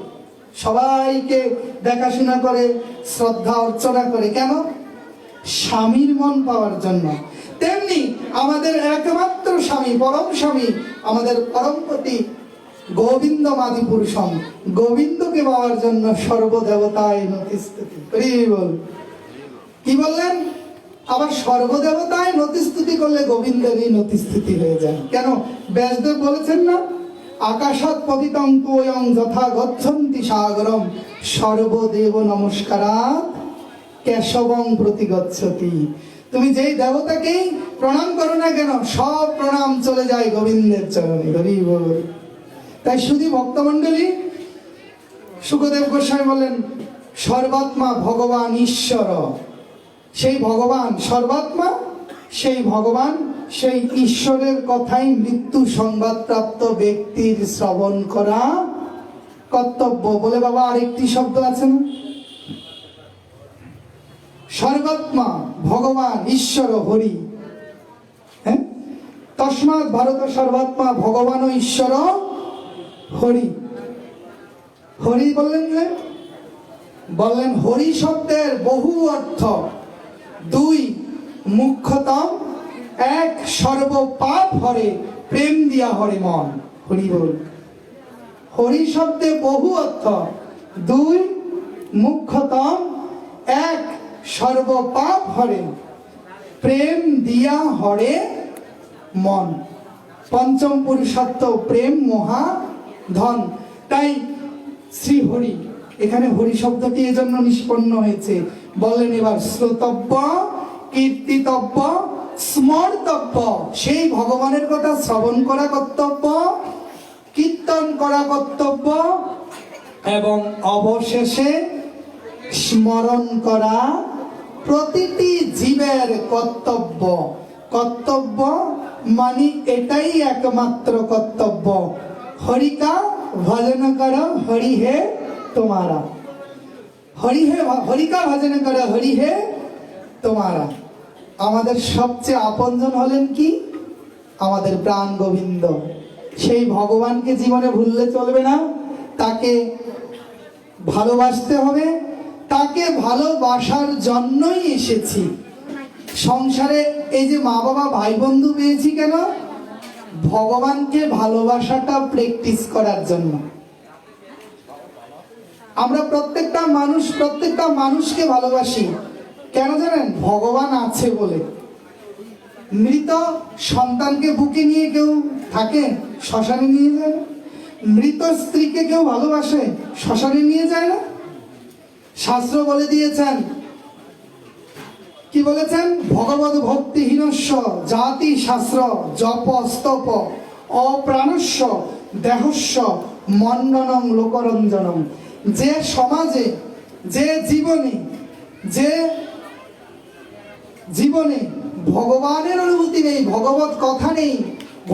সবাইকে দেখাশোনা করে, শ্রদ্ধা অর্চনা করে। কেন? স্বামীর মন পাওয়ার জন্য। তেমনি আমাদের একমাত্র স্বামী, পরম স্বামী, আমাদের পরমপতি গোবিন্দ মাদি পুরুষম, গোবিন্দকে পাওয়ার জন্য সর্বদেবতায় নতিস্তুতি। বল কি বললেন? আবার সর্বদেবতায় নতিস্তুতি করলে গোবিন্দেরই নতিস্তুতি হয়ে যায়। কেন? ব্যাসদেব বলেছেন না, আকাশাৎ পতিতং তোয়ং যথা গচ্ছন্তি সাগরম সর্বদেব নমস্কারাৎ কেশবং প্রতি গচ্ছতি। তুমি যেই দেবতাকেই প্রণাম করো না কেন, সব প্রণাম চলে যায় গোবিন্দের চরণে। হরি বল। তাই শুধু ভক্তমণ্ডলী, শুকদেব গোস্বামী বললেন সর্বাত্মা ভগবান ঈশ্বর। সেই ভগবান সর্বাত্মা, সেই ভগবান, সেই ঈশ্বরের কথাই মৃত্যু সংবাদপ্রাপ্ত ব্যক্তির শ্রবণ করা কর্তব্য। বলে বাবা আরেকটি শব্দ আছে না, সর্বাত্মা ভগবান ঈশ্বর হরি। হ্যাঁ, তস্মাৎ ভারত সর্বাত্মা ভগবান ও ঈশ্বর হরি। হরি বললেন যে, বললেন হরি শব্দের বহু অর্থ। দুই, মুখ্যতম। এক, সর্ব পাপ হরে, প্রেম দিয়া হরে মন। হরি বল। হরি শব্দে বহু অর্থ। দুই, মুখ্যতম। এক, সর্ব পাপ হরে, প্রেম দিয়া হরে মন। পঞ্চম পুরুষার্থ প্রেম মহা ধন। তাই শ্রী হরি, এখানে হরি শব্দটি এজন্য নিষ্পন্ন হয়েছে। বলেন এবার শ্রোতব্য, কীর্তিতব্য, স্মর্তব্য। সেই ভগবানের কথা শ্রবণ করা কর্তব্য, কীর্তন করা কর্তব্য, এবং অবশেষে স্মরণ করা প্রতিটি জীবের কর্তব্য। কর্তব্য মানে এটাই একমাত্র কর্তব্য। হরিকা ভজন কর হরি হে তোমারা, হরি হে হরিকা ভজন কর হরি হে তোমারা। আমাদের সবচেয়ে আপনজন হলেন কি? আমাদের প্রাণ গোবিন্দ। সেই ভগবানকে জীবনে ভুললে চলবে না, তাকে ভালোবাসতে হবে। তাকে ভালোবাসার জন্যই এসেছি সংসারে। এই যে মা বাবা ভাই বন্ধু পেয়েছি কেন? ভগবানকে ভালোবাসাটা প্র্যাকটিস করার জন্য। আমরা প্রত্যেকটা মানুষকে ভালোবাসি কেন জানেন? ভগবান আছে বলে। মৃত সন্তানকে বুকে নিয়ে কেউ থাকে? শ্মশানে নিয়ে যায় না। মৃত স্ত্রীকে কেউ ভালোবাসে? শ্মশানে নিয়ে যায় না। শাস্ত্র বলে দিয়েছেন, কি বলেছেন? ভগবত ভক্তিহীনস্য জাতি শাস্ত্র জপ স্তপ অপ্রাণস্য দেহস্য মণ্ডনং লোকরঞ্জনম। যে সমাজে, যে জীবনে ভগবানের অনুভূতি নেই, ভগবত কথা নেই,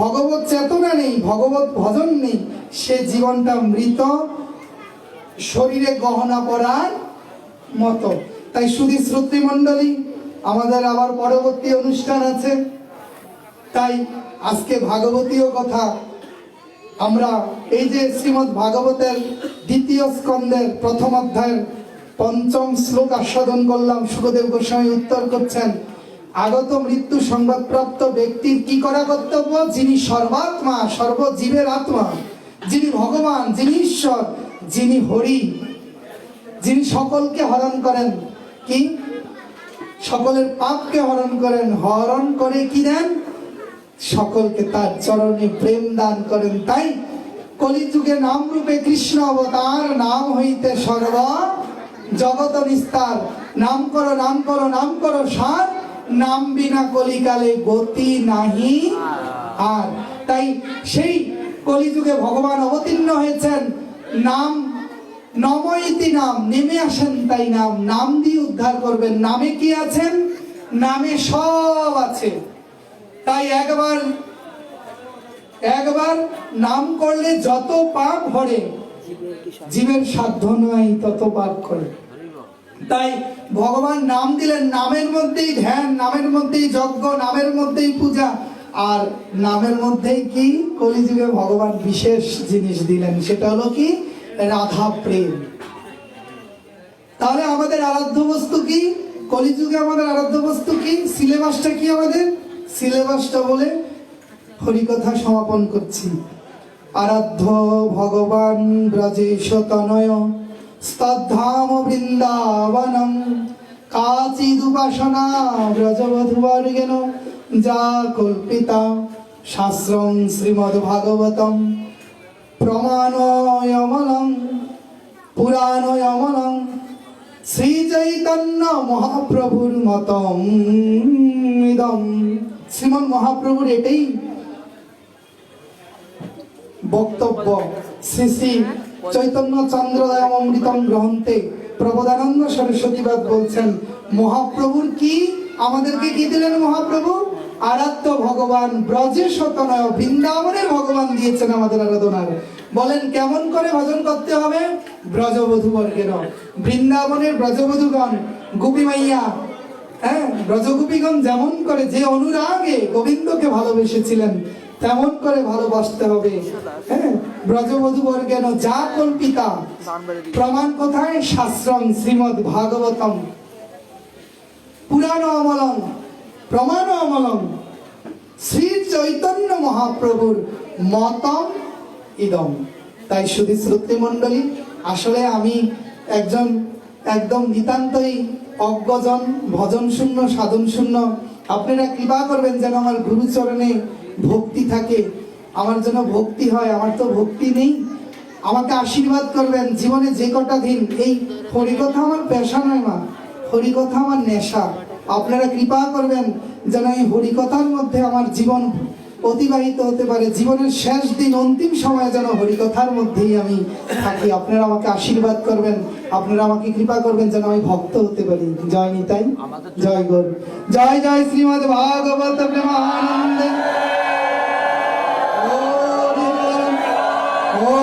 ভগবত চেতনা নেই, ভগবত ভজন নেই, সে জীবনটা মৃত, শরীরে গহনা পরার মতো। তাই শুধু শ্রোতৃমণ্ডলী, আমাদের আবার পরবর্তী অনুষ্ঠান আছে, তাই আজকে ভাগবতীয় কথা আমরা এই যে শ্রীমদ্ ভাগবতের দ্বিতীয় স্কন্ধের প্রথম অধ্যায়ের পঞ্চম শ্লোক আস্বাদন করলাম। সুখদেব গোস্বামী উত্তর করছেন, আগত মৃত্যু সংবাদপ্রাপ্ত ব্যক্তির কি করা কর্তব্য? যিনি সর্বাত্মা, সর্বজীবের আত্মা, যিনি ভগবান, যিনি ঈশ্বর, যিনি হরি, যিনি সকলকে হরণ করেন, কি সকলের পাপকে হরণ করেন, হরণ করে কি দেন? সকলকে তার চরণে প্রেম দান করেন। তাই কলিযুগে নাম রূপে কৃষ্ণ অবতার, নাম হইতে সর্ব জগত নিস্তার। নাম করো, নাম করো, নাম করো সার, নাম বিনা কলিকালে গতি নাহি আর। তাই সেই কলিযুগে ভগবান অবতীর্ণ হয়েছেন, নাম নময়িতি নাম, নেমে আসেন তাই নাম, নাম দিয়ে উদ্ধার করবেন। নামে কি আছেন? নামে সব আছে। তাই একবার নাম করলে যত পাপ হরে, জীবের সাধ্য নয় তত পাপ করে। তাই ভগবান নাম দিলেন, নামের মধ্যেই ধ্যান, নামের মধ্যেই যজ্ঞ, নামের মধ্যেই পূজা, আর নামের মধ্যেই কি কলিযুগে ভগবান বিশেষ জিনিস দিলেন, সেটা হলো কি? রাধা প্রেম। তাহলে আমাদের আরাধ্য বস্তু কি? কলিযুগে আমাদের আরাধ্য বস্তু কি? সিলেবাসটা কি আমাদের? সিলেবাসটা বলে হরিকথা সমাপন করছি। আরাধ্য ভগবান ব্রজেশ তনয়, স্তদ্ধাম বৃন্দাবনম, কাচিদুপাসনা ব্রজবধূবর্গেণ, যা কল্পিতা শাস্ত্রং শ্রীমদ্ ভাগবতম, প্রমাণয়মলং পুরাণয়মলং, শ্রী চৈতন্য মহাপ্রভুর মতম ইদম। শ্রীমন মহাপ্রভুর এটাই বক্তব্য। শ্রী শ্রী চৈতন্য চন্দ্রদয় অমৃতম গ্রহন্তে প্রবোধানন্দ সরস্বতীবাদ বলছেন, মহাপ্রভুর কি আমাদেরকে কি দিলেন? মহাপ্রভু আরাধ্য ভগবান ব্রজেশ তনয়, বৃন্দাবনের ভগবান দিয়েছেন আমাদের আরাধনার। বলেন কেমন করে ভজন করতে হবে? ব্রজবধূ বর্গের, বৃন্দাবনের ব্রজবধূগণ, গোপী মাইয়া, হ্যাঁ, ব্রজগোপীগণ যেমন করে যে অনুরাগে গোবিন্দকে ভালোবেসেছিলেন তেমন করে ভালোবাসতে হবে। হ্যাঁ, ব্রজবধূ বর্গেণ যা কল্পিতা। প্রমাণ কোথায়? শাস্ত্রং শ্রীমদ্ ভাগবতম, পুরাণ অমলং, প্রমাণ অমলং, শ্রী চৈতন্য মহাপ্রভুর মতম ইদম। তাই শুধু শ্রোতৃ মণ্ডলী, আসলে আমি একদম নিতান্তই অজ্ঞজন, ভজন শূন্য, সাধন শূন্য। আপনারা কৃপা করবেন যেন আমার গুরুচরণে ভক্তি থাকে, আমার যেন ভক্তি হয়। আমার তো ভক্তি নেই, আমাকে আশীর্বাদ করবেন জীবনে যে কটা দিন। এই হরিকথা আমার পেশা নয় মা, হরিকথা আমার নেশা। আপনারা কৃপা করবেন যেন এই হরিকথার মধ্যে আমার জীবন অতিবাহিত হতে পারে। জীবনের শেষ দিন, অন্তিম সময় যেন হরিকথার মধ্যেই আমি থাকি। আপনারা আমাকে আশীর্বাদ করবেন, আপনারা আমাকে কৃপা করবেন যেন আমি ভক্ত হতে পারি। জয় নিতাই, জয় গৌর, জয় জয় শ্রীমদ্ ভাগবত প্রেমানন্দে। ও